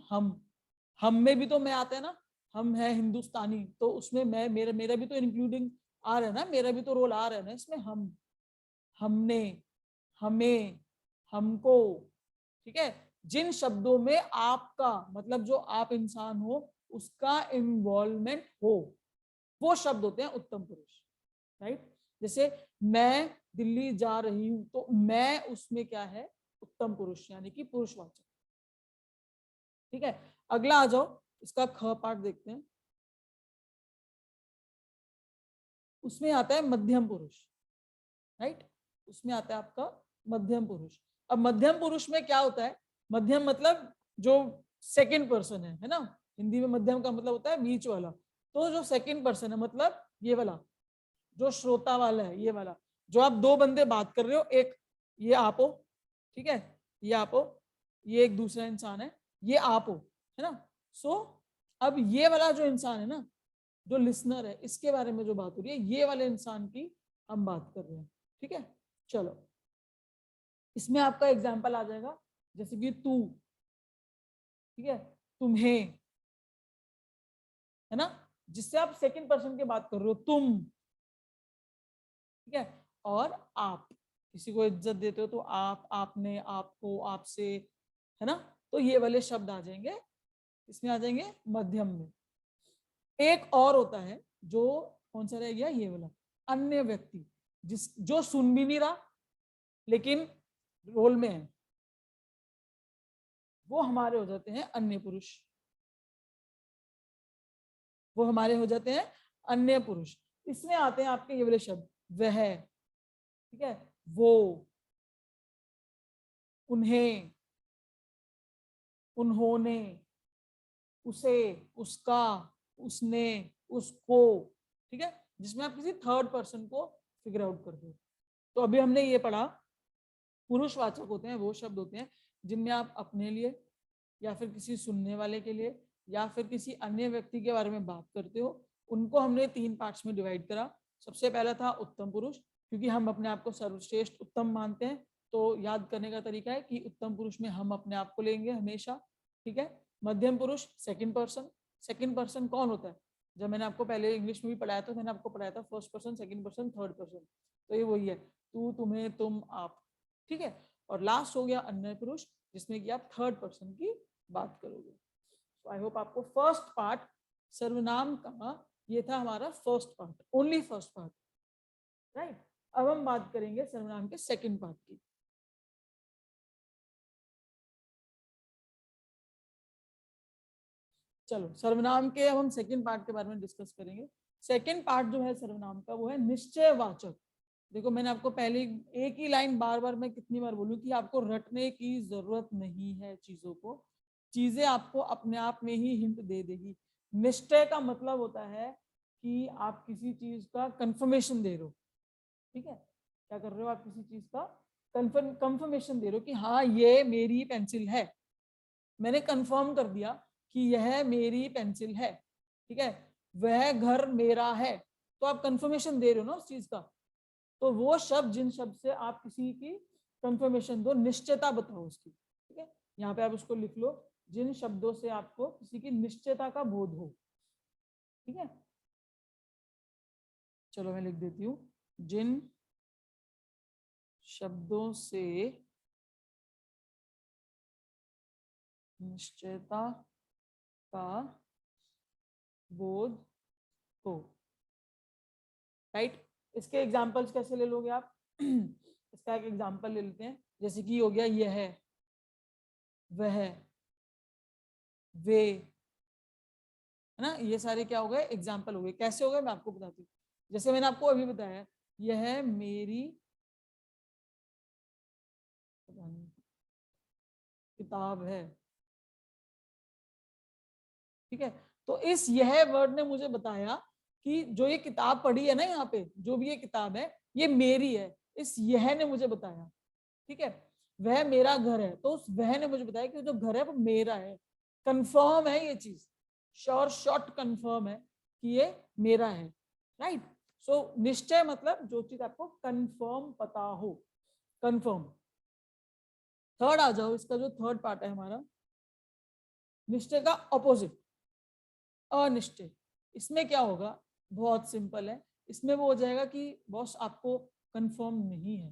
हम में भी तो मैं आता है ना, हम है हिंदुस्तानी, तो उसमें मैं, मेरा भी तो इंक्लूडिंग आ रहा है ना, मेरा भी तो रोल आ रहा है ना इसमें। हम, हमने, हमें, हमको, ठीक है। जिन शब्दों में आपका, मतलब जो आप इंसान हो उसका इन्वॉल्वमेंट हो, वो शब्द होते हैं उत्तम पुरुष, राइट। जैसे मैं दिल्ली जा रही हूं, तो मैं उसमें क्या है? उत्तम पुरुष, यानी कि पुरुषवाचक। ठीक है, अगला आ जाओ, इसका ख पार्ट देखते हैं। उसमें आता है मध्यम पुरुष, राइट। उसमें आता है आपका मध्यम पुरुष। अब मध्यम पुरुष में क्या होता है? मध्यम मतलब जो सेकंड पर्सन है ना। हिंदी में मध्यम का मतलब होता है बीच वाला। तो जो सेकंड पर्सन है, मतलब ये वाला, जो श्रोता वाला है, ये वाला, जो आप 2 बंदे बात कर रहे हो, एक ये आप हो, ठीक है, ये आप हो, ये एक दूसरा इंसान है, ये आप हो, है ना। सो अब ये वाला जो इंसान है ना, जो लिसनर है, इसके बारे में जो बात हो रही है, ये वाले इंसान की हम बात कर रहे हैं। ठीक है, चलो इसमें आपका एग्जाम्पल आ जाएगा, जैसे कि तू, ठीक है, तुम्हें, है ना, जिससे आप सेकंड पर्सन की बात कर रहे हो, तुम, ठीक है, और आप किसी को इज्जत देते हो तो आप, आपने, आपको, आपसे, है ना। तो ये वाले शब्द आ जाएंगे, इसमें आ जाएंगे मध्यम में। एक और होता है जो कौन सा रह गया, ये वाला, अन्य व्यक्ति, जो सुन भी नहीं रहा लेकिन रोल में है, वो हमारे हो जाते हैं अन्य पुरुष। वो हमारे हो जाते हैं अन्य पुरुष। इसमें आते हैं आपके ये वाले शब्द, वह, ठीक है, वो, उन्हें, उन्होंने, उसे, उसका, उसने, उसको, ठीक है, जिसमें आप किसी थर्ड पर्सन को फिगर आउट कर दो। तो अभी हमने ये पढ़ा, पुरुषवाचक होते हैं वो शब्द होते हैं जिनमें आप अपने लिए या फिर किसी सुनने वाले के लिए या फिर किसी अन्य व्यक्ति के बारे में बात करते हो। उनको हमने 3 पार्ट्स में डिवाइड करा। सबसे पहला था उत्तम पुरुष, क्योंकि हम अपने आप को सर्वश्रेष्ठ उत्तम मानते हैं, तो याद करने का तरीका है कि उत्तम पुरुष में हम अपने आप को लेंगे हमेशा, ठीक है। मध्यम पुरुष सेकंड पर्सन, सेकंड पर्सन कौन होता है, जब मैंने आपको पहले इंग्लिश में भी पढ़ाया था, मैंने आपको पढ़ाया था first person, second person, third person, तो ये वही है, तू, तुम्हें, तुम, आप, ठीक है। और लास्ट हो गया अन्य पुरुष, जिसमें कि आप थर्ड पर्सन की बात करोगे। तो आई होप आपको फर्स्ट पार्ट सर्वनाम का ये था हमारा first part, only first part, right. अब हम बात करेंगे सर्वनाम के सेकंड पार्ट की। चलो सर्वनाम के अब हम सेकंड पार्ट के बारे में डिस्कस करेंगे। सेकंड पार्ट जो है सर्वनाम का वो है निश्चयवाचक। देखो मैंने आपको पहले एक ही लाइन बार बार मैं कितनी बार बोलूं कि आपको रटने की जरूरत नहीं है चीजों को, चीजें आपको अपने आप में ही हिंट दे देगी। निश्चय का मतलब होता है कि आप किसी चीज का कंफर्मेशन दे रहे हो, ठीक है, क्या कर रहे हो आप, किसी चीज का कंफर्मेशन दे रहे हो कि हाँ ये मेरी पेंसिल है, मैंने कंफर्म कर दिया कि यह मेरी पेंसिल है, ठीक है, वह घर मेरा है, तो आप कंफर्मेशन दे रहे हो ना उस चीज का। तो वो शब्द, जिन शब्द से आप किसी की कंफर्मेशन दो, निश्चयता बताओ उसकी, ठीक है, यहाँ पे आप उसको लिख लो, जिन शब्दों से आपको किसी की निश्चयता का बोध हो, ठीक है। चलो मैं लिख देती हूँ, जिन शब्दों से निश्चयता का बोध हो, राइट। इसके एग्जाम्पल्स कैसे ले लोगे आप इसका एक एग्जाम्पल ले लेते हैं, जैसे कि हो गया यह है, वह, वे, है ना, ये सारे क्या हो गए, एग्जाम्पल हो गए। कैसे हो गए मैं आपको बताती हूँ। जैसे मैंने आपको अभी बताया, यह मेरी किताब है, ठीक है। तो इस यह वर्ड ने मुझे बताया कि जो ये किताब पढ़ी है ना, यहाँ पे जो भी ये किताब है ये मेरी है, इस यह ने मुझे बताया, ठीक है। वह मेरा घर है, तो उस वह ने मुझे बताया कि जो घर है वो मेरा है, कंफर्म है ये चीज, श्योर शॉर्ट कंफर्म है कि ये मेरा है, राइट। सो निश्चय मतलब जो चीज आपको कंफर्म पता हो, कंफर्म। थर्ड आ जाओ, इसका जो थर्ड पार्ट है हमारा, निश्चय का ऑपोजिट अनिश्चय। इसमें क्या होगा, बहुत सिंपल है, इसमें वो हो जाएगा कि बॉस आपको कंफर्म नहीं है,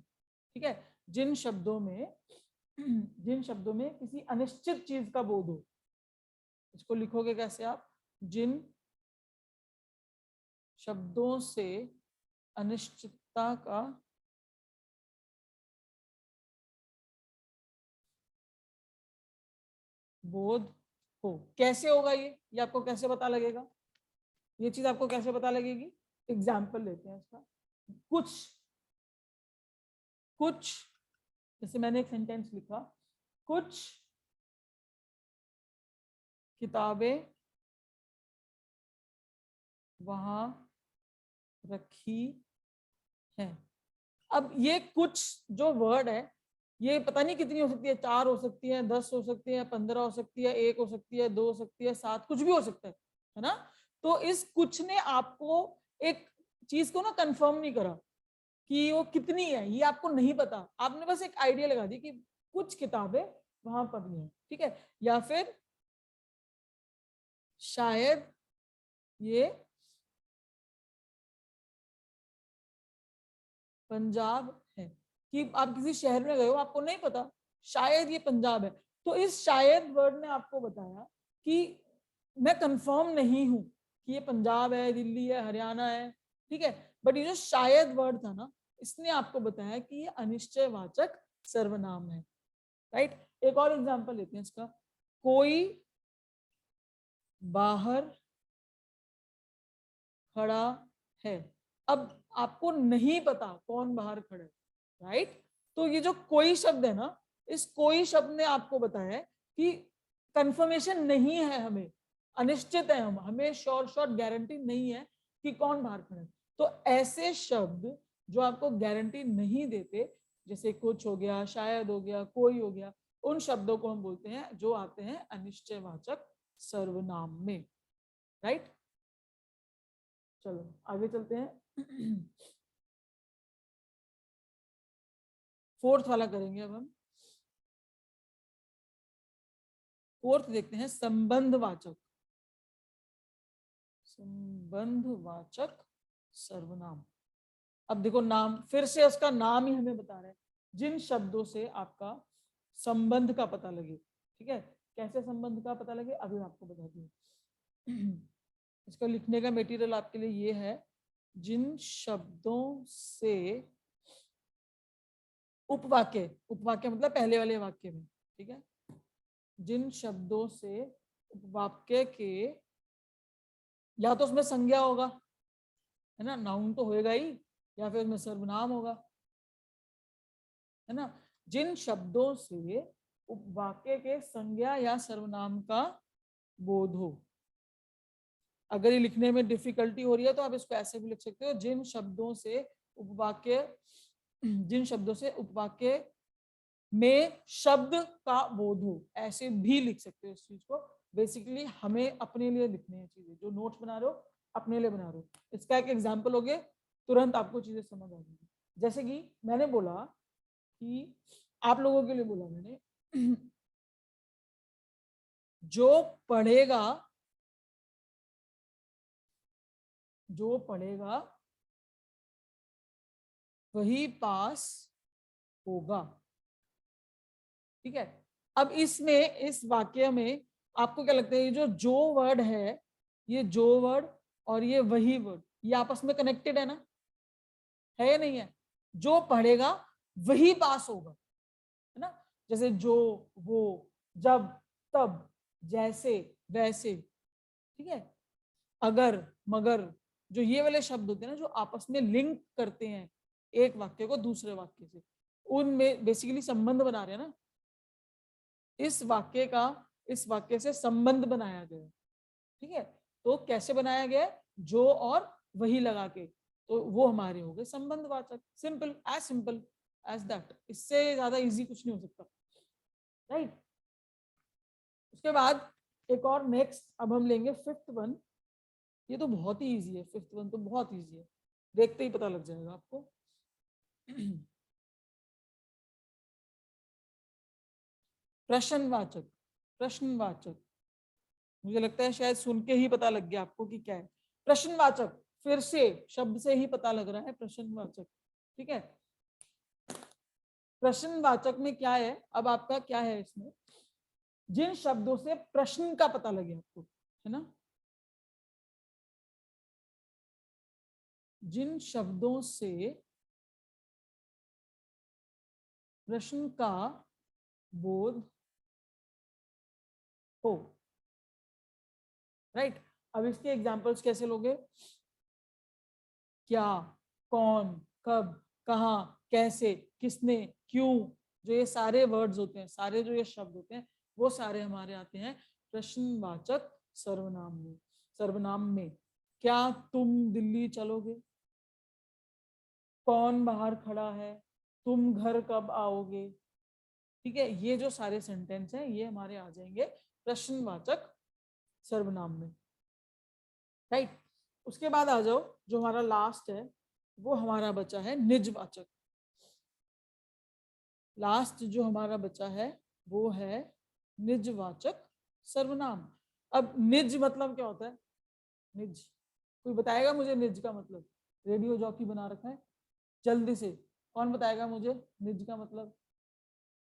ठीक है। जिन शब्दों में किसी अनिश्चित चीज का बोध हो, इसको लिखोगे कैसे आप, जिन शब्दों से अनिश्चितता का बोध हो। कैसे होगा ये आपको कैसे पता लगेगा, ये चीज आपको कैसे पता लगेगी। एग्जाम्पल लेते हैं इसका, कुछ कुछ, जैसे मैंने एक सेंटेंस लिखा, कुछ किताबें वहां रखी हैं। अब ये कुछ जो वर्ड है, ये पता नहीं कितनी हो सकती है, 4 हो सकती है, 10 हो सकती है, 15 हो सकती है, 1 हो सकती है, 2 हो सकती है, 7, कुछ भी हो सकता है ना। तो इस कुछ ने आपको एक चीज को ना कंफर्म नहीं करा कि वो कितनी है, ये आपको नहीं पता, आपने बस एक आइडिया लगा दी कि कुछ किताबें वहां पढ़ी है, ठीक है, या फिर शायद ये पंजाब है, कि आप किसी शहर में गए हो, आपको नहीं पता, शायद ये पंजाब है, तो इस शायद वर्ड ने आपको बताया कि मैं कंफर्म नहीं हूं कि ये पंजाब है, दिल्ली है, हरियाणा है, ठीक है, बट ये जो शायद वर्ड था ना, इसने आपको बताया कि ये अनिश्चयवाचक सर्वनाम है, राइट। एक और एग्जांपल लेते हैं इसका, कोई बाहर खड़ा है, अब आपको नहीं पता कौन बाहर खड़ा है, राइट। तो ये जो कोई शब्द है ना, इस कोई शब्द ने आपको बताया है कि कंफर्मेशन नहीं है, हमें अनिश्चित है, हमें श्योर गारंटी नहीं है कि कौन बाहर खड़ा है। तो ऐसे शब्द जो आपको गारंटी नहीं देते, जैसे कुछ हो गया, शायद हो गया, कोई हो गया, उन शब्दों को हम बोलते हैं जो आते हैं अनिश्चयवाचक सर्वनाम में, राइट। चलो आगे चलते हैं। फोर्थ वाला करेंगे अब हम। फोर्थ देखते हैं संबंधवाचक, संबंधवाचक सर्वनाम। अब देखो नाम, फिर से उसका नाम ही हमें बता रहा है, जिन शब्दों से आपका संबंध का पता लगे, ठीक है। कैसे संबंध का पता लगे अभी आपको बता दूं। इसका लिखने का मटेरियल आपके लिए ये है, जिन शब्दों से उपवाक्य, उपवाक्य मतलब पहले वाले वाक्य में, ठीक है, जिन शब्दों से उपवाक्य के, या तो उसमें संज्ञा होगा, है ना, नाउन तो होएगा ही, या फिर उसमें सर्वनाम होगा, है ना। जिन शब्दों से उपवाक्य के संज्ञा या सर्वनाम का बोध हो। अगर ये लिखने में डिफिकल्टी हो रही है तो आप इसको ऐसे भी लिख सकते हो, जिन शब्दों से उपवाक्य, जिन शब्दों से उपवाक्य में शब्द का बोध हो, ऐसे भी लिख सकते हो इस चीज को। बेसिकली हमें अपने लिए लिखनी है चीजें, जो नोट्स बना रहे हो अपने लिए बना रहे हो। इसका एक एग्जाम्पल हो गया, तुरंत आपको चीजें समझ आ जाएगी। जैसे कि मैंने बोला कि आप लोगों के लिए बोला मैंने, जो पढ़ेगा, जो पढ़ेगा वही पास होगा, ठीक है। अब इसमें, इस वाक्य में आपको क्या लगता है, ये जो वर्ड है, ये जो वर्ड और ये वही वर्ड, ये आपस में कनेक्टेड है ना, है या नहीं है। जो पढ़ेगा वही पास होगा, है ना। जैसे जो, वो, जब, तब, जैसे, वैसे, ठीक है। अगर, मगर, जो ये वाले शब्द होते हैं ना, जो आपस में लिंक करते हैं एक वाक्य को दूसरे वाक्य से, उनमें बेसिकली संबंध बना रहे हैं ना। इस वाक्य का इस वाक्य से संबंध बनाया गया है, ठीक है। तो कैसे बनाया गया है, जो और वही लगा के, तो वो हमारे हो गए संबंधवाचक। सिंपल एज दैट, इससे ज्यादा इजी कुछ नहीं हो सकता, राइट। उसके बाद एक और नेक्स्ट, अब हम लेंगे फिफ्थ वन। ये तो बहुत ही इजी है, फिफ्थ वन तो बहुत इजी है, देखते ही पता लग जाएगा आपको। प्रश्नवाचक, प्रश्नवाचक, मुझे लगता है शायद सुन के ही पता लग गया आपको कि क्या है प्रश्नवाचक। फिर से शब्द से ही पता लग रहा है प्रश्नवाचक, ठीक है। प्रश्नवाचक में क्या है, अब आपका क्या है इसमें, जिन शब्दों से प्रश्न का पता लगे आपको, है ना, जिन शब्दों से प्रश्न का बोध हो, राइट। अब इसके एग्जांपल्स कैसे लोगे, क्या, कौन, कब, कहाँ, कैसे, किसने, क्यों, जो ये सारे वर्ड्स होते हैं, सारे जो ये शब्द होते हैं, वो सारे हमारे आते हैं प्रश्नवाचक सर्वनाम में। सर्वनाम में क्या तुम दिल्ली चलोगे, कौन बाहर खड़ा है, तुम घर कब आओगे, ठीक है, ये जो सारे सेंटेंस हैं ये हमारे आ जाएंगे प्रश्नवाचक सर्वनाम में, राइट। उसके बाद आ जाओ, जो हमारा लास्ट है वो हमारा बचा है निजवाचक। लास्ट जो हमारा बचा है वो है निजवाचक सर्वनाम। अब निज मतलब क्या होता है? निज, कोई बताएगा मुझे निज का मतलब? रेडियो जॉकी बना रखा है, जल्दी से कौन बताएगा मुझे निज का मतलब?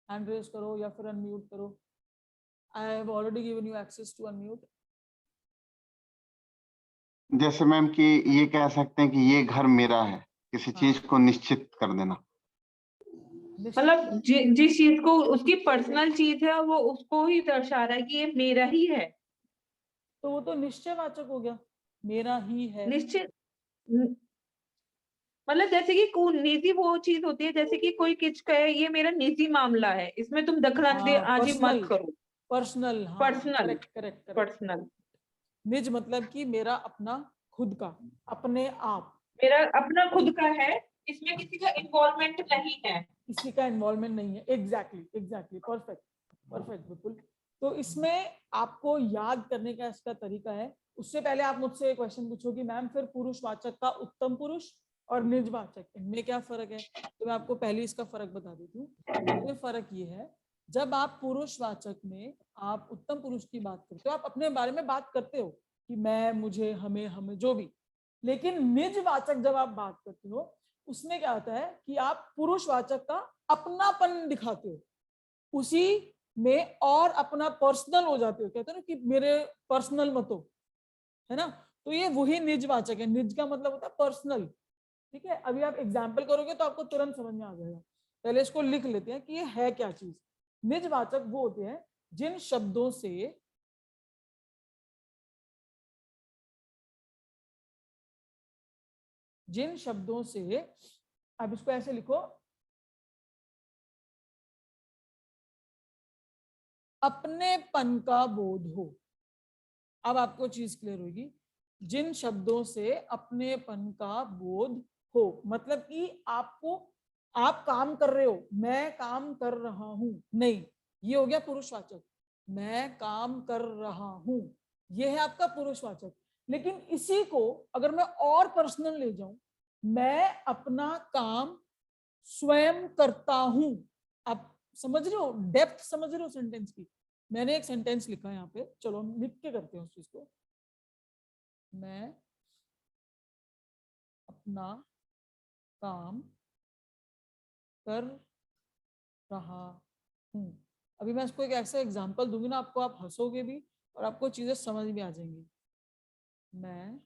हैंड रेज करो या फिर अनम्यूट करो। I have already given you access to unmute. जैसे मैम कि ये कह सकते हैं कि ये घर मेरा है, किसी हाँ। चीज को निश्चित कर देना। मतलब जिस चीज को उसकी पर्सनल चीज है वो उसको ही दर्शा रहा है कि ये मेरा ही है। तो वो तो निश्चयवाचक हो गया, मेरा ही है। निश्चित, मतलब जैसे कि कोई निजी वो चीज होती है, जैसे कि कोई किच कहे ये मेरा निजी मामला है, इसमें तुम दखलंदाजी मत करो। पर्सनल, हाँ, personal, correct correct correct. Personal. निज मतलब कि मेरा अपना खुद का, अपने आप, मेरा अपना खुद का है, इसमें किसी का इन्वॉल्वमेंट नहीं है, किसी का इन्वॉल्वमेंट नहीं है। एग्जैक्टली एग्जैक्टली, परफेक्ट परफेक्ट, बिल्कुल। तो इसमें आपको याद करने का इसका तरीका है। उससे पहले आप मुझसे एक क्वेश्चन पूछो कि मैम फिर पुरुषवाचक का उत्तम पुरुष और निजवाचक इनमें क्या फर्क है? तो मैं आपको पहले इसका फर्क बता देती हूँ। ये फर्क ये है, जब आप पुरुषवाचक में आप उत्तम पुरुष की बात करते हो, आप अपने बारे में बात करते हो कि मैं, मुझे, हमें, हमें, जो भी। लेकिन निजवाचक जब आप बात करते हो उसमें क्या होता है कि आप पुरुषवाचक का अपनापन दिखाते हो, उसी में और अपना पर्सनल हो जाते हो, कहते हो ना कि मेरे पर्सनल मत हो, है ना। तो ये वही निजवाचक है। निज का मतलब होता है पर्सनल, ठीक है। अभी आप एग्जाम्पल करोगे तो आपको तुरंत समझ में आ जाएगा। पहले इसको लिख लेते हैं कि ये है क्या चीज। निजवाचक वो होते हैं जिन शब्दों से अब इसको ऐसे लिखो, अपनेपन का बोध हो। अब आपको चीज क्लियर होगी। जिन शब्दों से अपनेपन का बोध हो, मतलब कि आपको, आप काम कर रहे हो, मैं काम कर रहा हूं, नहीं, ये हो गया पुरुषवाचक। मैं काम कर रहा हूं, ये है आपका पुरुषवाचक। लेकिन इसी को अगर मैं और पर्सनल ले जाऊं, मैं अपना काम स्वयं करता हूं। आप समझ रहे हो, डेप्थ समझ रहे हो सेंटेंस की? मैंने एक सेंटेंस लिखा है यहाँ पे, चलो हम लिख के करते हैं उस चीज को। मैं अपना काम कर रहा हूं। अभी मैं इसको एक ऐसा एग्जांपल दूंगी ना आपको, आप हंसोगे भी और आपको चीजें समझ में आ जाएंगी। मैं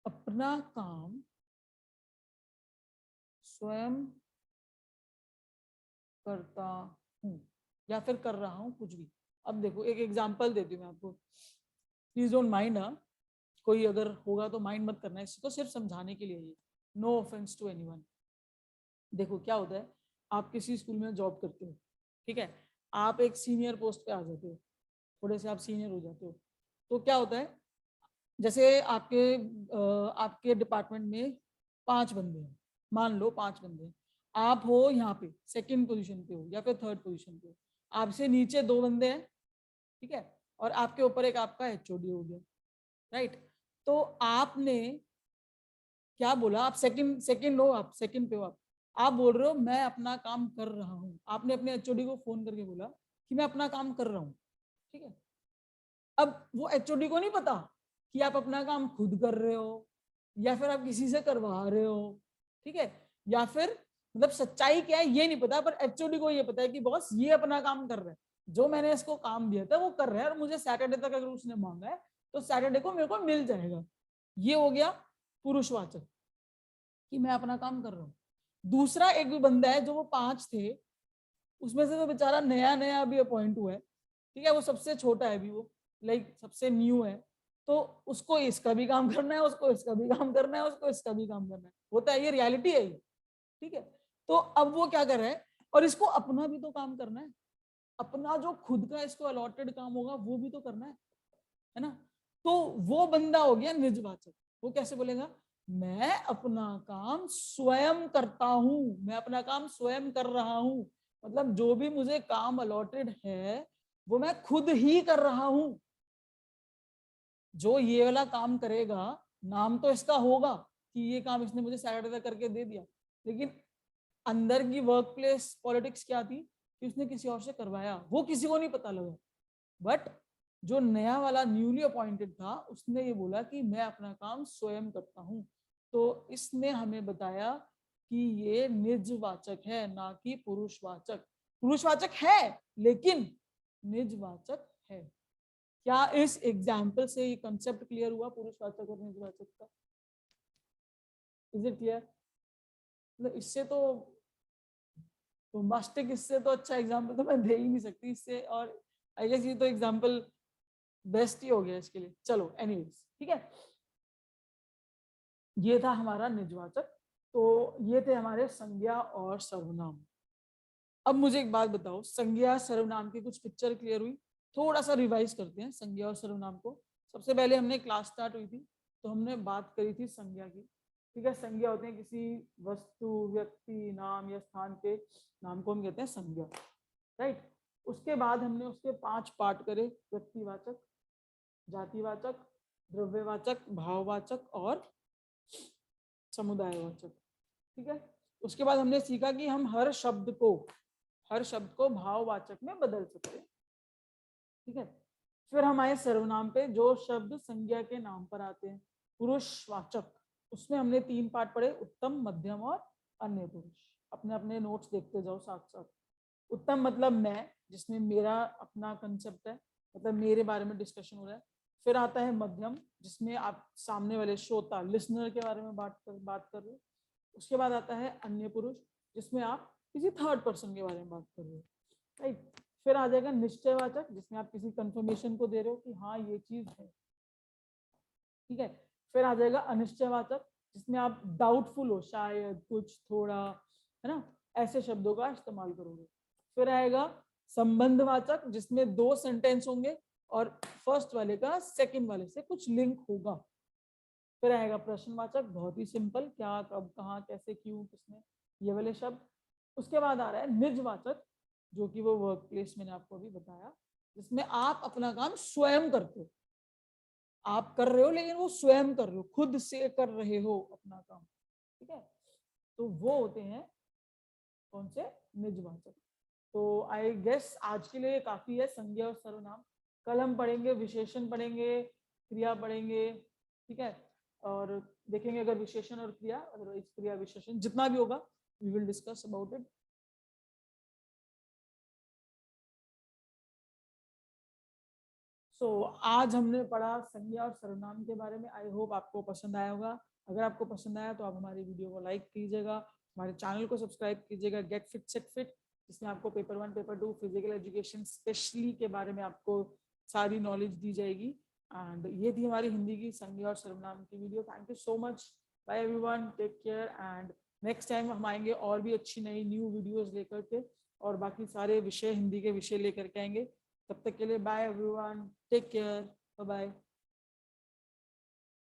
अपना काम स्वयं करता हूं, या फिर कर रहा हूं, कुछ भी। अब देखो एक एग्जांपल देती हूँ मैं आपको, प्लीज डोंट माइंड। कोई अगर होगा तो माइंड मत करना, इसको सिर्फ समझाने के लिए ही, नो ऑफेंस टू एनीवन। देखो क्या होता है, आप किसी स्कूल में जॉब करते हो, ठीक है, आप एक सीनियर पोस्ट पे आ जाते हो, थोड़े से आप सीनियर हो जाते हो, तो क्या होता है, जैसे आपके डिपार्टमेंट में 5 बंदे हैं, मान लो 5 बंदे हैं, आप हो यहाँ पे सेकंड पोजीशन पे हो या फिर थर्ड पोजीशन पे हो, आपसे नीचे 2 बंदे हैं, ठीक है, और आपके ऊपर एक आपका एचओडी हो गया, राइट। तो आपने क्या बोला, आप सेकंड सेकंड हो, आप सेकंड पे हो, आप बोल रहे हो मैं अपना काम कर रहा हूँ। आपने अपने एचओडी को फोन करके बोला कि मैं अपना काम कर रहा हूँ, ठीक है। अब वो एचओडी को नहीं पता कि आप अपना काम खुद कर रहे हो या फिर आप किसी से करवा रहे हो, ठीक है, या फिर मतलब सच्चाई क्या है ये नहीं पता, पर एचओडी को ये पता है कि बॉस ये अपना काम कर रहा है, जो मैंने इसको काम दिया था वो कर रहा है, और मुझे सैटरडे तक अगर उसने मांगा है तो सैटरडे को मेरे को मिल जाएगा। ये हो गया पुरुषवाचक कि मैं अपना काम कर रहा हूँ। दूसरा एक भी बंदा है, जो वो 5 थे उसमें से तो बेचारा नया नया अभी अपॉइंट हुआ है, ठीक है, वो सबसे छोटा है अभी, वो लाइक सबसे न्यू है, तो उसको इसका भी काम करना है, उसको इसका भी काम करना है, उसको इसका भी काम करना है, होता है, ये रियलिटी है ये, ठीक है। तो अब वो क्या कर रहा है, और इसको अपना भी तो काम करना है, अपना जो खुद का इसको अलॉटेड काम होगा वो भी तो करना है ना। तो वो बंदा हो गया निजवाचक। वो कैसे बोलेगा, मैं अपना काम स्वयं करता हूं, मैं अपना काम स्वयं कर रहा हूं, मतलब जो भी मुझे काम अलॉटेड है वो मैं खुद ही कर रहा हूं। जो ये वाला काम करेगा, नाम तो इसका होगा कि ये काम इसने मुझे सैटरडे तक करके दे दिया, लेकिन अंदर की वर्क प्लेस पॉलिटिक्स क्या थी कि उसने किसी और से करवाया, वो किसी को नहीं पता लगा। बट जो नया वाला न्यूली अपॉइंटेड था उसने ये बोला कि मैं अपना काम स्वयं करता हूं। तो इसने हमें बताया कि ये निजवाचक है, ना कि पुरुषवाचक। पुरुषवाचक है लेकिन निजवाचक है। क्या इस एग्जाम्पल से ये कंसेप्ट क्लियर हुआ पुरुषवाचक और निजवाचक का? Is it clear? मतलब इससे तो बोम्बास्टिक, इससे तो अच्छा एग्जाम्पल तो मैं दे ही नहीं सकती इससे, और आई गेस ये तो एग्जाम्पल बेस्ट ही हो गया इसके लिए। चलो एनीवेज, ठीक है, ये था हमारा निजवाचक। तो ये थे हमारे संज्ञा और सर्वनाम। अब मुझे एक बात बताओ, संज्ञा सर्वनाम की कुछ पिक्चर क्लियर हुई? थोड़ा सा रिवाइज करते हैं संज्ञा और सर्वनाम को। सबसे पहले हमने क्लास स्टार्ट हुई थी तो हमने बात करी थी संज्ञा की, ठीक है। संज्ञा होते हैं किसी वस्तु, व्यक्ति, नाम या स्थान के नाम को हम कहते हैं संज्ञा, राइट। उसके बाद हमने उसके 5 पार्ट करे, व्यक्तिवाचक, जातिवाचक, द्रव्यवाचक, भाववाचक और समुदायवाचक, ठीक है। उसके बाद हमने सीखा कि हम हर शब्द को भाववाचक में बदल सकते हैं, ठीक है। फिर हम आए सर्वनाम पे, जो शब्द संज्ञा के नाम पर आते हैं। पुरुषवाचक, उसमें हमने 3 पार्ट पढ़े, उत्तम, मध्यम और अन्य पुरुष। अपने अपने नोट्स देखते जाओ साथ साथ। उत्तम मतलब मैं, जिसमें मेरा अपना कंसेप्ट है, मतलब मेरे बारे में डिस्कशन हो रहा है। फिर आता है मध्यम, जिसमें आप सामने वाले श्रोता, लिसनर के बारे में बात कर रहे हो। उसके बाद आता है अन्य पुरुष, जिसमें आप किसी थर्ड पर्सन के बारे में बात कर रहे हो, राइट। फिर आ जाएगा निश्चयवाचक, जिसमें आप किसी कंफर्मेशन को दे रहे हो कि हाँ ये चीज है, ठीक है। फिर आ जाएगा अनिश्चयवाचक, जिसमें आप डाउटफुल हो, शायद, कुछ, थोड़ा, है ना, ऐसे शब्दों का इस्तेमाल करोगे। फिर आएगा संबंधवाचक, जिसमें 2 सेंटेंस होंगे और फर्स्ट वाले का सेकंड वाले से कुछ लिंक होगा। फिर आएगा प्रश्नवाचक, बहुत ही सिंपल, क्या, कब, कहाँ, कैसे, क्यों, किसने, ये वाले शब्द। उसके बाद आ रहा है निजवाचक, जो कि वो वर्क प्लेस मैंने आपको अभी बताया, जिसमें आप अपना काम स्वयं करते हो। आप कर रहे हो लेकिन वो स्वयं कर रहे हो, खुद से कर रहे हो अपना काम, ठीक है। तो वो होते हैं कौन से? निजवाचक। तो आई गेस आज के लिए काफी है संज्ञा और सर्वनाम। कल हम पढ़ेंगे विशेषण, पढ़ेंगे क्रिया, पढ़ेंगे, ठीक है। और देखेंगे अगर विशेषण और क्रिया, अदरवाइज क्रिया विशेषण जितना भी होगा we will discuss about it. आज हमने पढ़ा संज्ञा और सर्वनाम के बारे में। आई होप आपको पसंद आया होगा। अगर आपको पसंद आया तो आप हमारी वीडियो को लाइक कीजिएगा, हमारे चैनल को सब्सक्राइब कीजिएगा, गेट फिट सेट फिट, जिसमें आपको paper 1, paper 2 physical education specially के बारे में आपको सारी नॉलेज दी जाएगी। एंड ये थी हमारी हिंदी की संज्ञा और सर्वनाम की video. Thank you so much, bye everyone, take care. And next time हम आएंगे और भी अच्छी नई न्यू वीडियोस लेकर के, और बाकी सारे विषय, हिंदी के विषय लेकर के आएंगे। तब तक के लिए bye everyone, take care, bye bye.